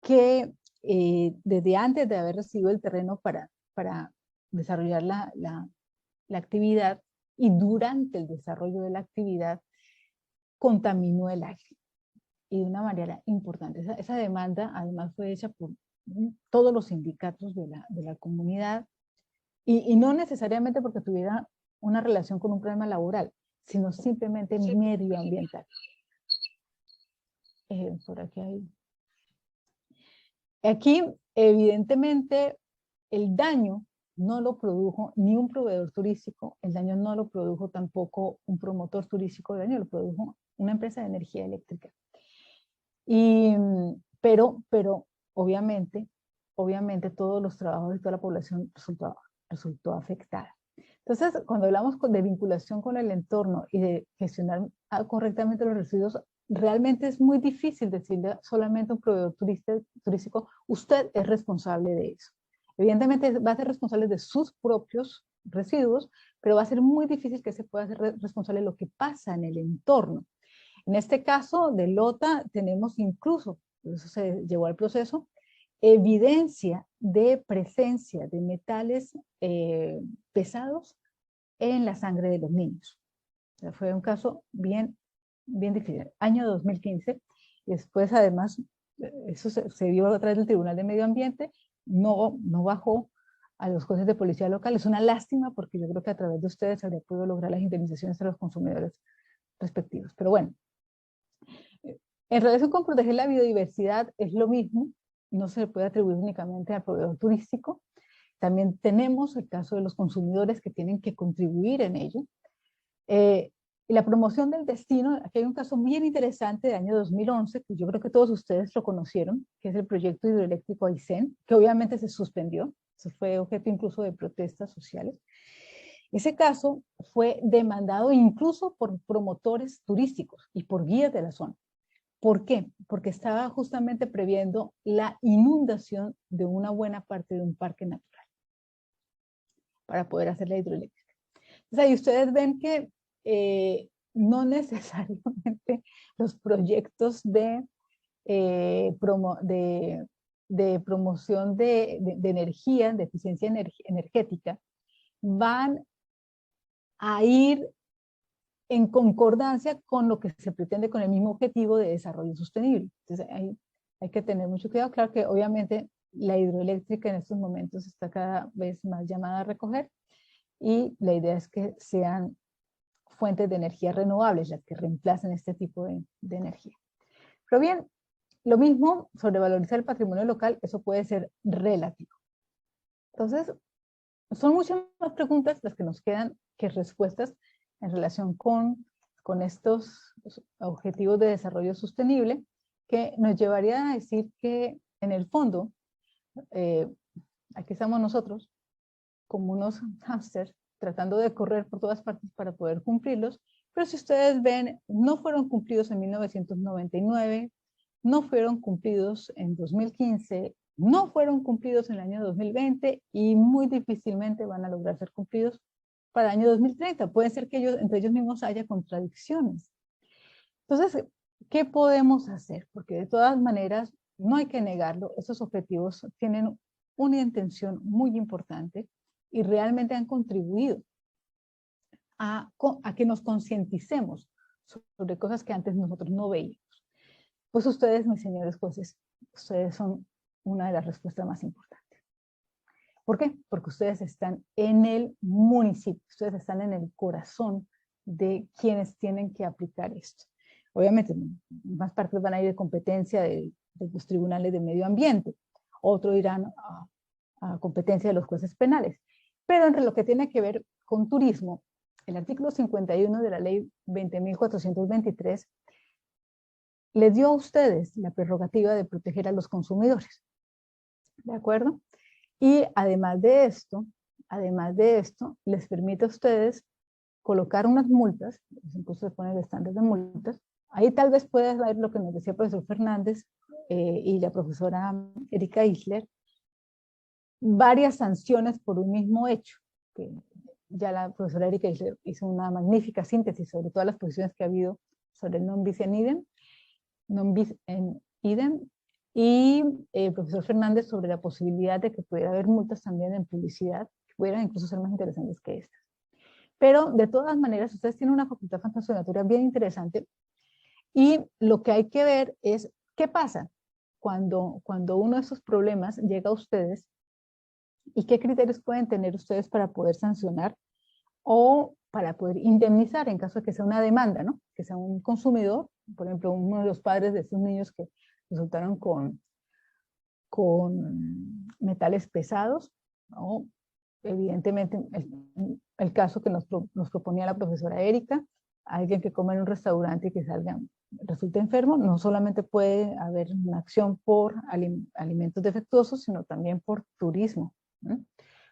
que desde antes de haber recibido el terreno para desarrollar la actividad, y durante el desarrollo de la actividad contaminó el aire, y de una manera importante. Esa demanda además fue hecha por todos los sindicatos de la comunidad, y no necesariamente porque tuviera una relación con un problema laboral, sino simplemente medioambiental. Por aquí hay. Aquí, evidentemente, el daño no lo produjo ni un proveedor turístico, el daño no lo produjo tampoco un promotor turístico, el daño lo produjo una empresa de energía eléctrica. Pero obviamente todos los trabajadores y toda la población resultó afectada. Entonces, cuando hablamos de vinculación con el entorno y de gestionar correctamente los residuos, realmente es muy difícil decirle solamente a un proveedor turístico, usted es responsable de eso. Evidentemente va a ser responsable de sus propios residuos, pero va a ser muy difícil que se pueda ser responsable de lo que pasa en el entorno. En este caso de Lota tenemos incluso, por eso se llevó al proceso, evidencia de presencia de metales pesados en la sangre de los niños. O sea, fue un caso bien difícil. Año 2015, y después además, eso se vio a través del Tribunal de Medio Ambiente, no bajó a los jueces de policía local. Es una lástima porque yo creo que a través de ustedes habría podido lograr las indemnizaciones a los consumidores respectivos. Pero bueno, en relación con proteger la biodiversidad es lo mismo, no se le puede atribuir únicamente al proveedor turístico. También tenemos el caso de los consumidores que tienen que contribuir en ello. Y la promoción del destino, aquí hay un caso bien interesante del año 2011, que yo creo que todos ustedes lo conocieron, que es el proyecto hidroeléctrico Aysén, que obviamente se suspendió, eso fue objeto incluso de protestas sociales. Ese caso fue demandado incluso por promotores turísticos y por guías de la zona. ¿Por qué? Porque estaba justamente previendo la inundación de una buena parte de un parque natural para poder hacer la hidroeléctrica. O sea, y ustedes ven que no necesariamente los proyectos de promoción de energía, de eficiencia energética, van a ir en concordancia con lo que se pretende con el mismo objetivo de desarrollo sostenible. Entonces hay que tener mucho cuidado. Claro que obviamente la hidroeléctrica en estos momentos está cada vez más llamada a recoger, y la idea es que sean fuentes de energía renovables las que reemplacen este tipo de energía. Pero bien, lo mismo, sobrevalorizar el patrimonio local, eso puede ser relativo. Entonces, son muchas más preguntas las que nos quedan que respuestas en relación con estos objetivos de desarrollo sostenible, que nos llevaría a decir que en el fondo, aquí estamos nosotros, como unos hámsters, tratando de correr por todas partes para poder cumplirlos, pero si ustedes ven, no fueron cumplidos en 1999, no fueron cumplidos en 2015, no fueron cumplidos en el año 2020, y muy difícilmente van a lograr ser cumplidos para el año 2030. Puede ser que entre ellos mismos haya contradicciones. Entonces, ¿qué podemos hacer? Porque de todas maneras, no hay que negarlo, estos objetivos tienen una intención muy importante y realmente han contribuido a que nos concienticemos sobre cosas que antes nosotros no veíamos. Pues ustedes, mis señores jueces, ustedes son una de las respuestas más importantes. ¿Por qué? Porque ustedes están en el municipio, ustedes están en el corazón de quienes tienen que aplicar esto. Obviamente, más partes van a ir de competencia de los tribunales de medio ambiente, otros irán a competencia de los jueces penales. Pero entre lo que tiene que ver con turismo, el artículo 51 de la ley 20.423 les dio a ustedes la prerrogativa de proteger a los consumidores. ¿De acuerdo? Y además de esto, además de esto, les permite a ustedes colocar unas multas, incluso se pone el estándar de multas. Ahí tal vez puedas ver lo que nos decía el profesor Fernández y la profesora Erika Isler, varias sanciones por un mismo hecho, que ya la profesora Erika Isler hizo una magnífica síntesis sobre todas las posiciones que ha habido sobre el non bis en idem, y el profesor Fernández sobre la posibilidad de que pudiera haber multas también en publicidad, que pudieran incluso ser más interesantes que estas. Pero de todas maneras, ustedes tienen una facultad fantasmatura bien interesante, y lo que hay que ver es qué pasa cuando uno de esos problemas llega a ustedes y qué criterios pueden tener ustedes para poder sancionar o para poder indemnizar en caso de que sea una demanda, ¿no? Que sea un consumidor, por ejemplo, uno de los padres de estos niños que resultaron con metales pesados, ¿no? Evidentemente, el caso que nos proponía la profesora Erika, alguien que come en un restaurante y que resulta enfermo, no solamente puede haber una acción por alimentos defectuosos, sino también por turismo, ¿no?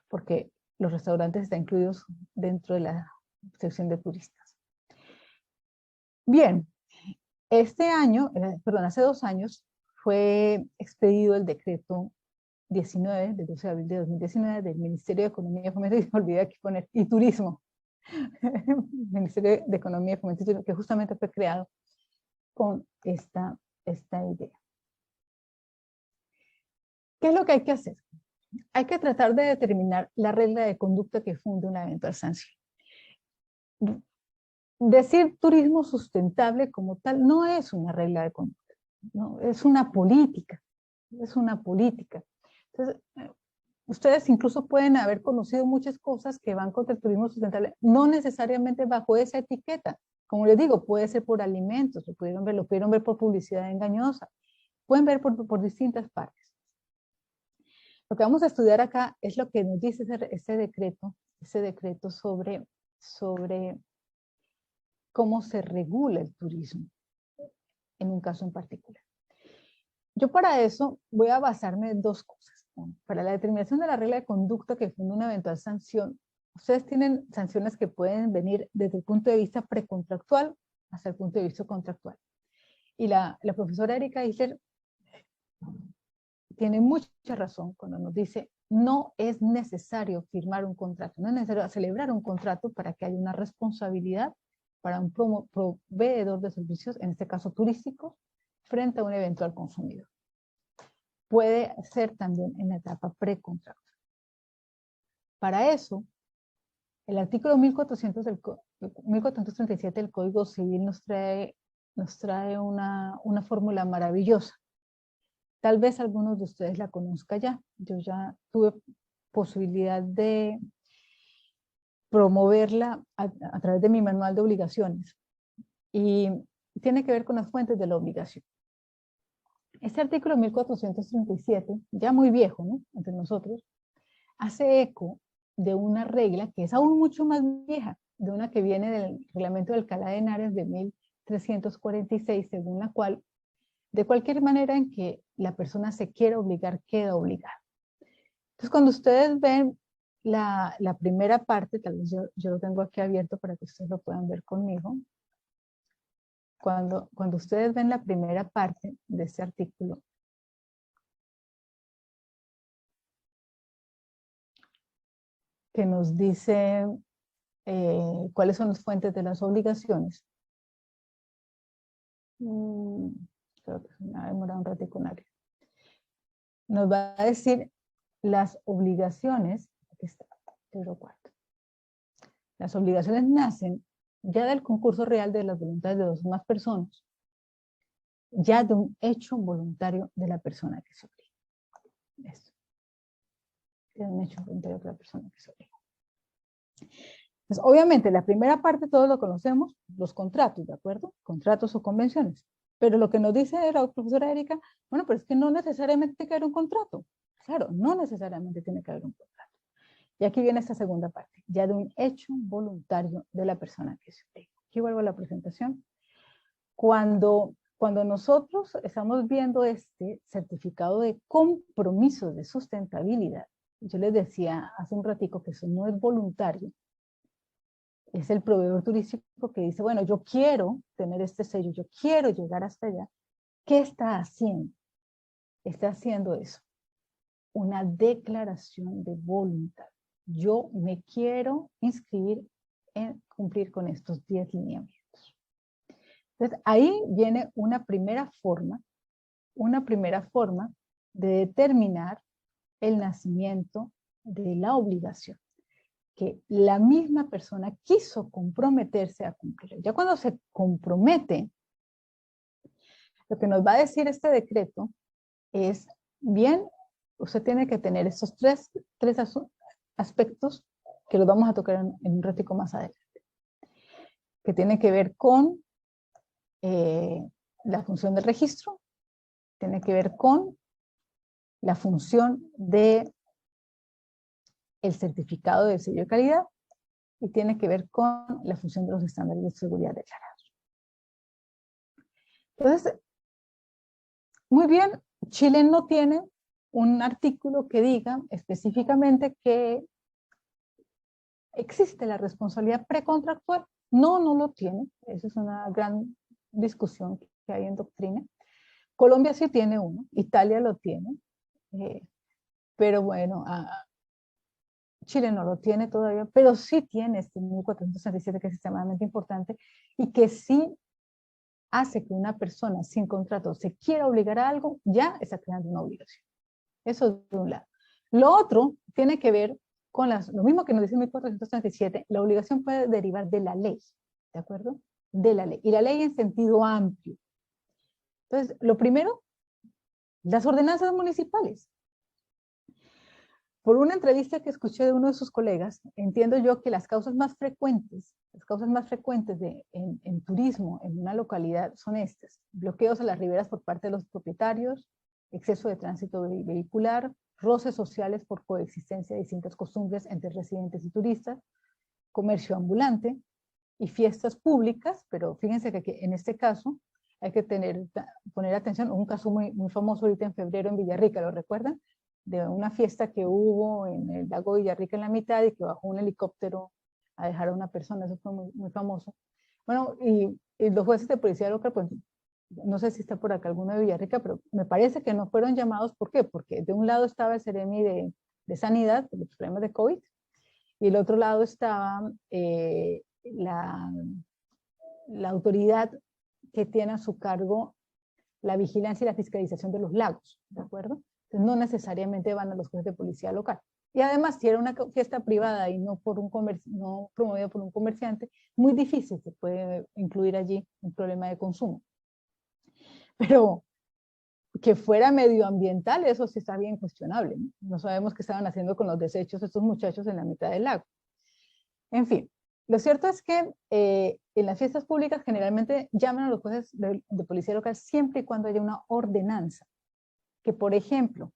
Porque los restaurantes están incluidos dentro de la sección de turistas. Bien, hace 2 años fue expedido el decreto 19, del 12 de abril de 2019, del Ministerio de Economía y Fomento, y me olvidé aquí poner, y Turismo, Ministerio de Economía y Fomento y Turismo, que justamente fue creado con esta idea. ¿Qué es lo que hay que hacer? Hay que tratar de determinar la regla de conducta que funde una eventual sanción. Decir turismo sustentable como tal no es una regla de conducta, no, es una política, es una política. Entonces, ustedes incluso pueden haber conocido muchas cosas que van contra el turismo sustentable, no necesariamente bajo esa etiqueta. Como les digo, puede ser por alimentos, lo pudieron ver por publicidad engañosa, pueden ver por distintas partes. Lo que vamos a estudiar acá es lo que nos dice ese decreto sobre cómo se regula el turismo en un caso en particular. Yo para eso voy a basarme en 2 cosas. Para la determinación de la regla de conducta que funda una eventual sanción, ustedes tienen sanciones que pueden venir desde el punto de vista precontractual hasta el punto de vista contractual. Y la profesora Erika Isler tiene mucha razón cuando nos dice no es necesario firmar un contrato, no es necesario celebrar un contrato para que haya una responsabilidad para un proveedor de servicios, en este caso turísticos, frente a un eventual consumidor. Puede ser también en la etapa precontractual. Para eso, el artículo 1437 del Código Civil nos trae una fórmula maravillosa. Tal vez algunos de ustedes la conozcan ya. Yo ya tuve posibilidad de promoverla a través de mi manual de obligaciones. Y tiene que ver con las fuentes de la obligación. Este artículo 1437, ya muy viejo, ¿no?, entre nosotros, hace eco de una regla que es aún mucho más vieja, de una que viene del reglamento de Alcalá de Henares de 1346, según la cual, de cualquier manera en que la persona se quiera obligar, queda obligada. Entonces, cuando ustedes ven la primera parte, tal vez yo lo tengo aquí abierto para que ustedes lo puedan ver conmigo. Cuando ustedes ven la primera parte de este artículo, que nos dice cuáles son las fuentes de las obligaciones. Creo que me va a demorar un ratito en abrir. Nos va a decir las obligaciones, aquí está, libro 4. Las obligaciones nacen ya del concurso real de las voluntades de 2 o más personas, ya de un hecho voluntario de la persona que se obliga. Esto. De un hecho voluntario de la persona que se obliga. Entonces, obviamente, la primera parte todos lo conocemos, los contratos, ¿de acuerdo? Contratos o convenciones. Pero lo que nos dice la profesora Erika, bueno, pero es que no necesariamente tiene que haber un contrato. Claro, no necesariamente tiene que haber un contrato. Y aquí viene esta segunda parte, ya de un hecho voluntario de la persona que se obliga. Aquí vuelvo a la presentación. Cuando nosotros estamos viendo este certificado de compromiso de sustentabilidad, yo les decía hace un ratico que eso no es voluntario, es el proveedor turístico que dice, bueno, yo quiero tener este sello, yo quiero llegar hasta allá. ¿Qué está haciendo? Está haciendo eso, una declaración de voluntad. Yo me quiero inscribir en cumplir con estos 10 lineamientos. Entonces, ahí viene una primera forma de determinar el nacimiento de la obligación, que la misma persona quiso comprometerse a cumplir. Ya cuando se compromete, lo que nos va a decir este decreto es, bien, usted tiene que tener estos tres aspectos que los vamos a tocar en un ratico más adelante, que tienen que ver con la función del registro, tiene que ver con la función de el certificado del sello de calidad y tiene que ver con la función de los estándares de seguridad declarados. Entonces, muy bien, Chile no tiene un artículo que diga específicamente que existe la responsabilidad precontractual. No, no lo tiene. Esa es una gran discusión que hay en doctrina. Colombia sí tiene uno, Italia lo tiene, pero bueno, Chile no lo tiene todavía, pero sí tiene este 1467 que es extremadamente importante y que sí hace que una persona sin contrato se quiera obligar a algo, ya está creando una obligación. Eso de un lado. Lo otro tiene que ver con lo mismo que nos dice 1437, la obligación puede derivar de la ley, ¿de acuerdo? De la ley, y la ley en sentido amplio. Entonces, lo primero, las ordenanzas municipales. Por una entrevista que escuché de uno de sus colegas, entiendo yo que las causas más frecuentes en turismo en una localidad son estas: bloqueos a las riberas por parte de los propietarios, exceso de tránsito vehicular, roces sociales por coexistencia de distintas costumbres entre residentes y turistas, comercio ambulante y fiestas públicas, pero fíjense que en este caso hay que poner atención a un caso muy, muy famoso ahorita en febrero en Villarrica, ¿lo recuerdan? De una fiesta que hubo en el lago Villarrica en la mitad y que bajó un helicóptero a dejar a una persona, eso fue muy, muy famoso. Bueno, y los jueces de policía local, pues no sé si está por acá alguno de Villarrica, pero me parece que no fueron llamados. ¿Por qué? Porque de un lado estaba el Seremi de Sanidad, por los problemas de COVID, y el otro lado estaba la autoridad que tiene a su cargo la vigilancia y la fiscalización de los lagos, ¿de acuerdo? Entonces no necesariamente van a los jueces de policía local. Y además, si era una fiesta privada y no promovida por un comerciante, muy difícil se puede incluir allí un problema de consumo. Pero que fuera medioambiental, eso sí está bien cuestionable, ¿no? No sabemos qué estaban haciendo con los desechos estos muchachos en la mitad del lago. En fin, lo cierto es que en las fiestas públicas generalmente llaman a los jueces de policía local siempre y cuando haya una ordenanza que, por ejemplo,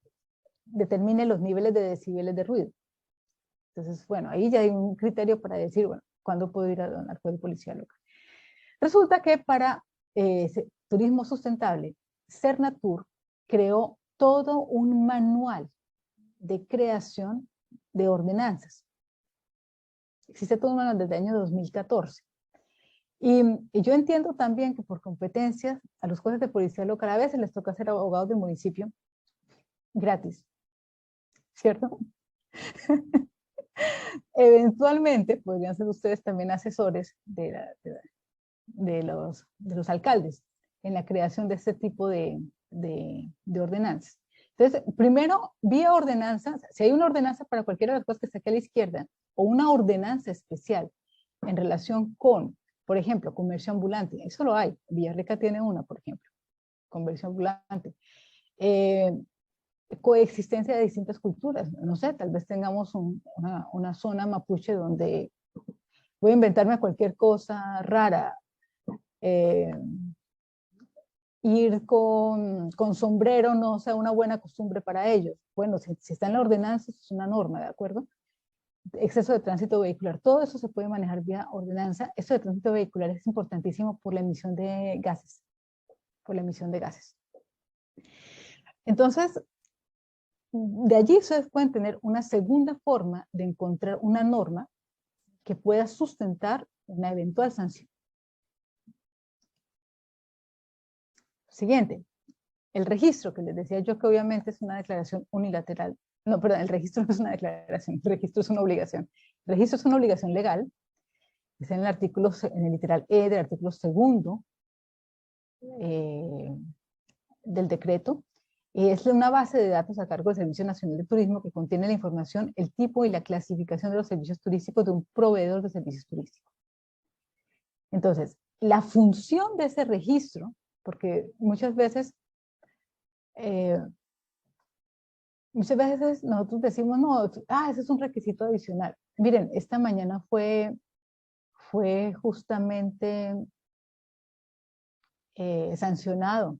determine los niveles de decibeles de ruido. Entonces, bueno, ahí ya hay un criterio para decir, bueno, ¿cuándo puedo ir al juez de policía local? Resulta que para turismo sustentable, Cernatur creó todo un manual de creación de ordenanzas. Existe todo un manual desde el año 2014. Y yo entiendo también que por competencias a los jueces de policía local a veces les toca ser abogados del municipio gratis, ¿cierto? Eventualmente podrían ser ustedes también asesores de los alcaldes en la creación de este tipo de ordenanzas. Entonces, primero, vía ordenanzas, si hay una ordenanza para cualquiera de las cosas que está aquí a la izquierda, o una ordenanza especial en relación con, por ejemplo, comercio ambulante, eso lo hay, Villarrica tiene una, por ejemplo, comercio ambulante, coexistencia de distintas culturas, no sé, tal vez tengamos una zona mapuche donde voy a inventarme cualquier cosa rara, ir con sombrero no sea una buena costumbre para ellos. Bueno, si está en la ordenanza, es una norma, ¿de acuerdo? Exceso de tránsito vehicular, todo eso se puede manejar vía ordenanza. Esto de tránsito vehicular es importantísimo por la emisión de gases, Entonces, De allí ustedes pueden tener una segunda forma de encontrar una norma que pueda sustentar una eventual sanción. Siguiente, el registro, que les decía yo que obviamente es una declaración unilateral. No, perdón, el registro no es una declaración, el registro es una obligación. El registro es una obligación legal, está en el artículo, en el literal E del artículo 2 del decreto. Es una base de datos a cargo del Servicio Nacional de Turismo que contiene la información, el tipo y la clasificación de los servicios turísticos de un proveedor de servicios turísticos. Entonces, la función de ese registro, porque muchas veces nosotros decimos, no, ese es un requisito adicional. Miren, esta mañana fue justamente sancionado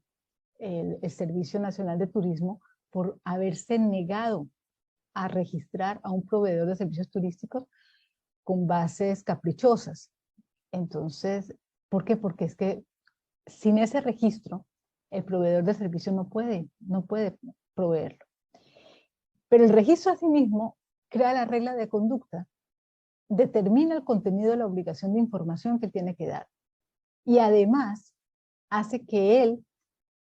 el Servicio Nacional de Turismo por haberse negado a registrar a un proveedor de servicios turísticos con bases caprichosas. Entonces, ¿por qué? Porque es que sin ese registro, el proveedor de servicio no puede proveerlo. Pero el registro asimismo crea la regla de conducta, determina el contenido de la obligación de información que tiene que dar y además hace que él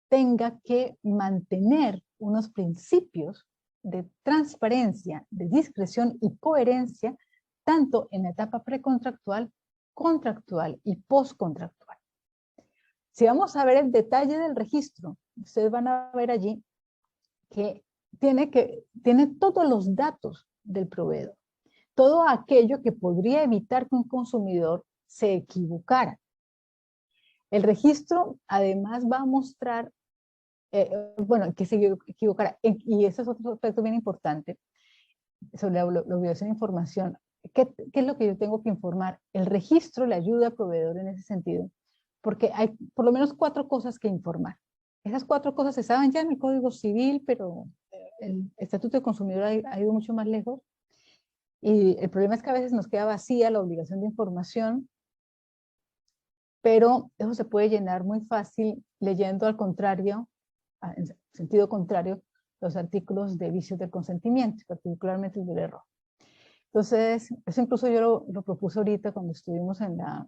tenga que mantener unos principios de transparencia, de discreción y coherencia, tanto en la etapa precontractual, contractual y postcontractual. Si vamos a ver el detalle del registro, ustedes van a ver allí que tiene todos los datos del proveedor, todo aquello que podría evitar que un consumidor se equivocara. El registro además va a mostrar que se equivocara. Y ese es otro aspecto bien importante sobre la obligación de información. ¿Qué es lo que yo tengo que informar? El registro le ayuda al proveedor en ese sentido, porque hay por lo menos 4 cosas que informar. Esas 4 cosas se saben ya en el Código Civil, pero el Estatuto de Consumidor ha ido mucho más lejos. Y el problema es que a veces nos queda vacía la obligación de información, pero eso se puede llenar muy fácil leyendo al contrario, en sentido contrario, los artículos de vicios del consentimiento, particularmente el del error. Entonces, eso incluso yo lo propuse ahorita cuando estuvimos en la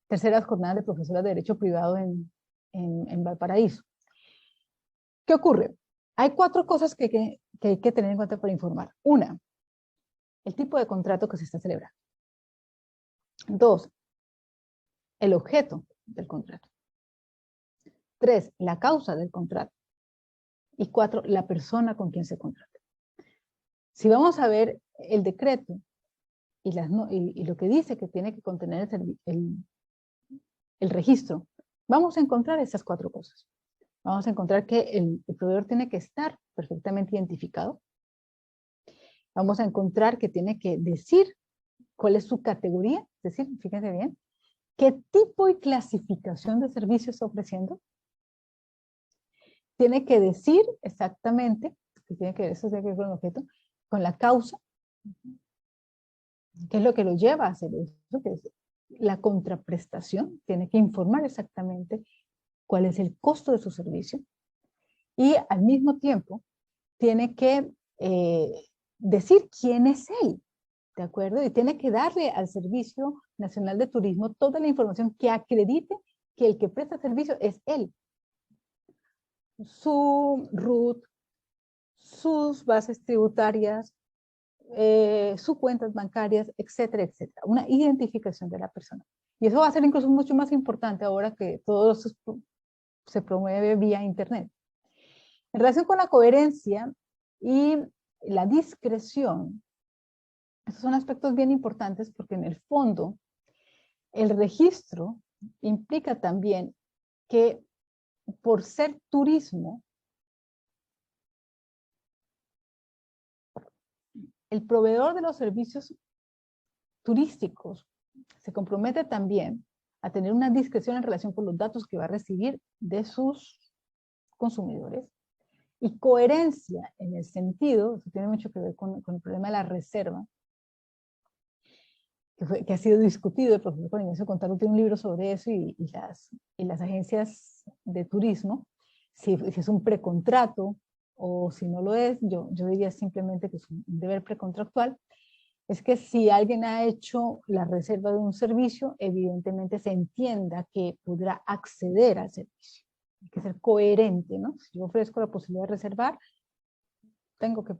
tercera jornada de profesoras de Derecho Privado en Valparaíso. ¿Qué ocurre? Hay 4 cosas que hay que tener en cuenta para informar. 1, el tipo de contrato que se está celebrando. 2, el objeto del contrato. 3, la causa del contrato. Y 4, la persona con quien se contrata. Si vamos a ver el decreto y lo que dice que tiene que contener el registro, vamos a encontrar esas 4 cosas. Vamos a encontrar que el proveedor tiene que estar perfectamente identificado. Vamos a encontrar que tiene que decir cuál es su categoría, es decir, fíjense bien, qué tipo y clasificación de servicio está ofreciendo. Tiene que decir exactamente, que tiene que ver, eso tiene que ver con el objeto, con la causa, qué es lo que lo lleva a hacer eso, que es la contraprestación, tiene que informar exactamente cuál es el costo de su servicio y al mismo tiempo tiene que decir quién es él, ¿de acuerdo? Y tiene que darle al Servicio Nacional de Turismo toda la información que acredite que el que presta servicio es él. Su RUT, sus bases tributarias, sus cuentas bancarias, etcétera, etcétera. Una identificación de la persona. Y eso va a ser incluso mucho más importante ahora que todo eso se promueve vía internet. En relación con la coherencia y la discreción, esos son aspectos bien importantes porque en el fondo el registro implica también que por ser turismo, el proveedor de los servicios turísticos se compromete también a tener una discreción en relación con los datos que va a recibir de sus consumidores y coherencia en el sentido, eso tiene mucho que ver con el problema de la reserva, que ha sido discutido. El profesor Juan Ignacio Contardo tiene un libro sobre eso y las agencias de turismo si es un precontrato o si no lo es, yo diría simplemente que es un deber precontractual, es que si alguien ha hecho la reserva de un servicio, evidentemente se entienda que podrá acceder al servicio. Hay que ser coherente, ¿no? Si yo ofrezco la posibilidad de reservar, tengo que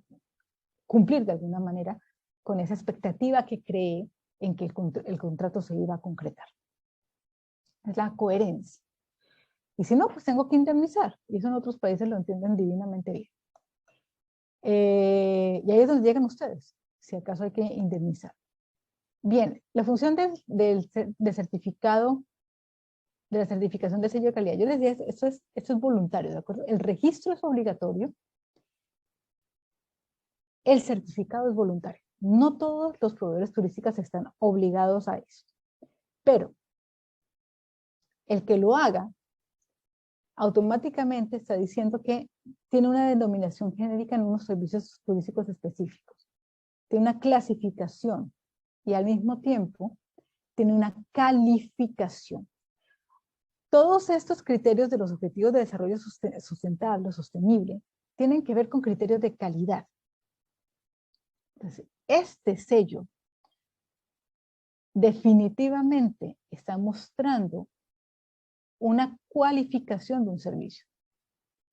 cumplir de alguna manera con esa expectativa que cree en que el contrato se iba a concretar. Es la coherencia. Y si no, pues tengo que indemnizar. Y eso en otros países lo entienden divinamente bien. Y ahí es donde llegan ustedes, si acaso hay que indemnizar. Bien, la función del certificado, de la certificación de sello de calidad. Yo les decía, esto es voluntario, ¿de acuerdo? El registro es obligatorio. El certificado es voluntario. No todos los proveedores turísticos están obligados a eso. Pero el que lo haga, automáticamente está diciendo que tiene una denominación genérica en unos servicios turísticos específicos. Tiene una clasificación y al mismo tiempo tiene una calificación. Todos estos criterios de los objetivos de desarrollo sustentable, sostenible, tienen que ver con criterios de calidad. Entonces, este sello definitivamente está mostrando una cualificación de un servicio,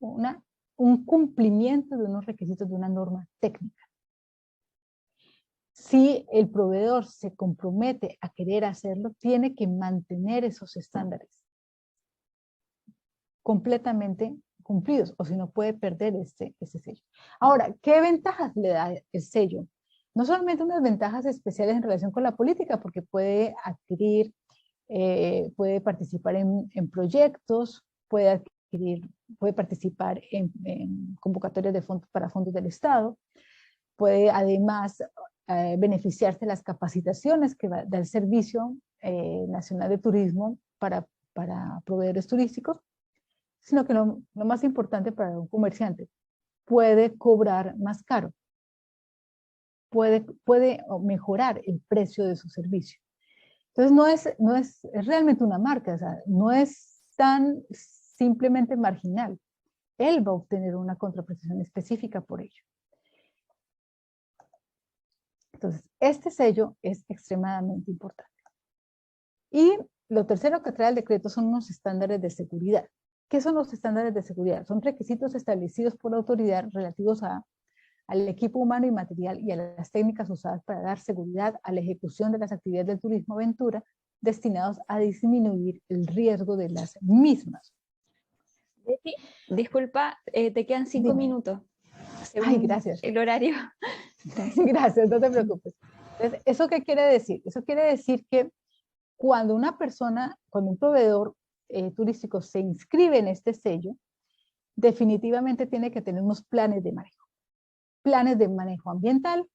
un cumplimiento de unos requisitos de una norma técnica. Si el proveedor se compromete a querer hacerlo, tiene que mantener esos estándares completamente cumplidos, o si no puede perder ese sello. Ahora, ¿qué ventajas le da el sello? No solamente unas ventajas especiales en relación con la política, porque puede adquirir, puede participar en proyectos, puede participar en convocatorias de fondos para fondos del Estado, puede además beneficiarse de las capacitaciones que da el Servicio Nacional de Turismo para proveedores turísticos, sino que lo más importante para un comerciante, puede cobrar más caro, puede mejorar el precio de su servicio. Entonces es realmente una marca, o sea, no es tan simplemente marginal. Él va a obtener una contraprestación específica por ello. Entonces, este sello es extremadamente importante. Y lo tercero que trae el decreto son unos estándares de seguridad. ¿Qué son los estándares de seguridad? Son requisitos establecidos por la autoridad relativos al equipo humano y material y a las técnicas usadas para dar seguridad a la ejecución de las actividades del turismo aventura destinados a disminuir el riesgo de las mismas. Betty, disculpa, te quedan 5 Dime. minutos. Ay, gracias. El horario. Gracias, no te preocupes. Entonces, ¿eso qué quiere decir? Eso quiere decir que cuando un proveedor turístico se inscribe en este sello, definitivamente tiene que tener unos planes de manejo. Planes de manejo ambiental,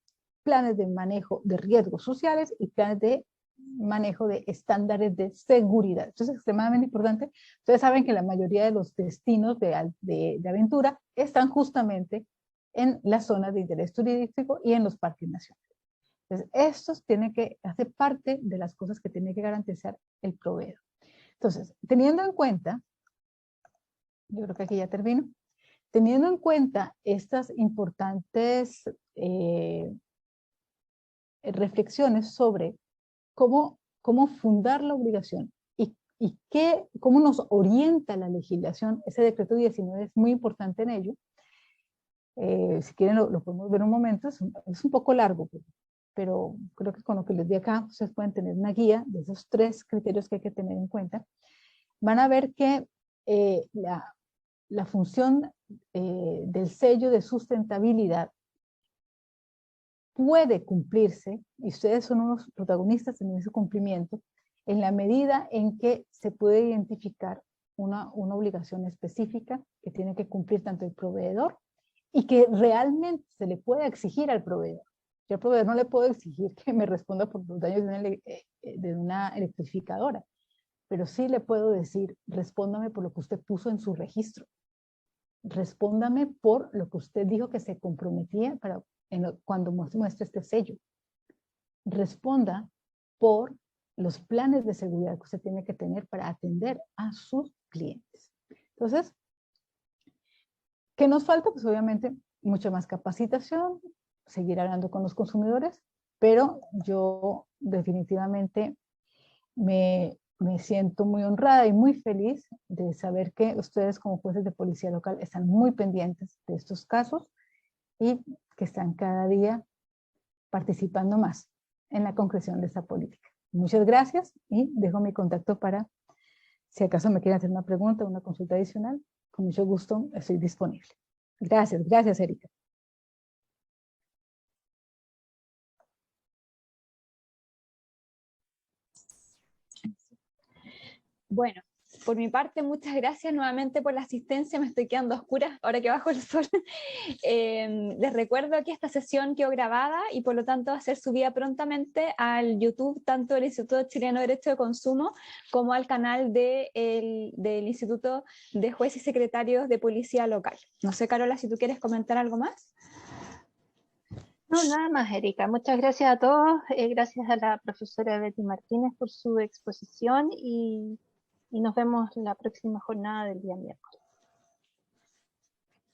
planes de manejo de riesgos sociales y planes de manejo de estándares de seguridad. Esto es extremadamente importante. Ustedes saben que la mayoría de los destinos de aventura están justamente en las zonas de interés turístico y en los parques nacionales. Entonces, estos tienen que hacer parte de las cosas que tiene que garantizar el proveedor. Entonces, teniendo en cuenta, yo creo que aquí ya termino, teniendo en cuenta estas importantes reflexiones sobre cómo fundar la obligación y cómo nos orienta la legislación, ese decreto 19 es muy importante en ello. Si quieren lo podemos ver un momento, es un poco largo, pero creo que con lo que les di acá, ustedes pueden tener una guía de esos 3 criterios que hay que tener en cuenta. Van a ver que la función del sello de sustentabilidad puede cumplirse, y ustedes son unos protagonistas en ese cumplimiento, en la medida en que se puede identificar una obligación específica que tiene que cumplir tanto el proveedor y que realmente se le puede exigir al proveedor. Yo al proveedor no le puedo exigir que me responda por los daños de una electrificadora, pero sí le puedo decir, respóndame por lo que usted puso en su registro. Respóndame por lo que usted dijo que se comprometía cuando muestre este sello. Responda por los planes de seguridad que usted tiene que tener para atender a sus clientes. Entonces, ¿Qué nos falta? Pues obviamente mucha más capacitación, seguir hablando con los consumidores, pero yo definitivamente me siento muy honrada y muy feliz de saber que ustedes como jueces de policía local están muy pendientes de estos casos y que están cada día participando más en la concreción de esta política. Muchas gracias y dejo mi contacto para, si acaso me quieren hacer una pregunta o una consulta adicional, con mucho gusto estoy disponible. Gracias, gracias, Erika. Bueno, por mi parte, muchas gracias nuevamente por la asistencia. Me estoy quedando a oscuras ahora que bajo el sol. Les recuerdo que esta sesión quedó grabada y por lo tanto va a ser subida prontamente al YouTube, tanto del Instituto Chileno de Derecho de Consumo como al canal del Instituto de Jueces y Secretarios de Policía Local. No sé, Carola, si tú quieres comentar algo más. No, nada más, Erika. Muchas gracias a todos. Gracias a la profesora Betty Martínez por su exposición y nos vemos la próxima jornada del día miércoles.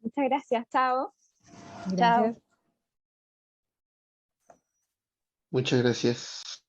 Muchas gracias. Chao. Gracias. Chao. Muchas gracias.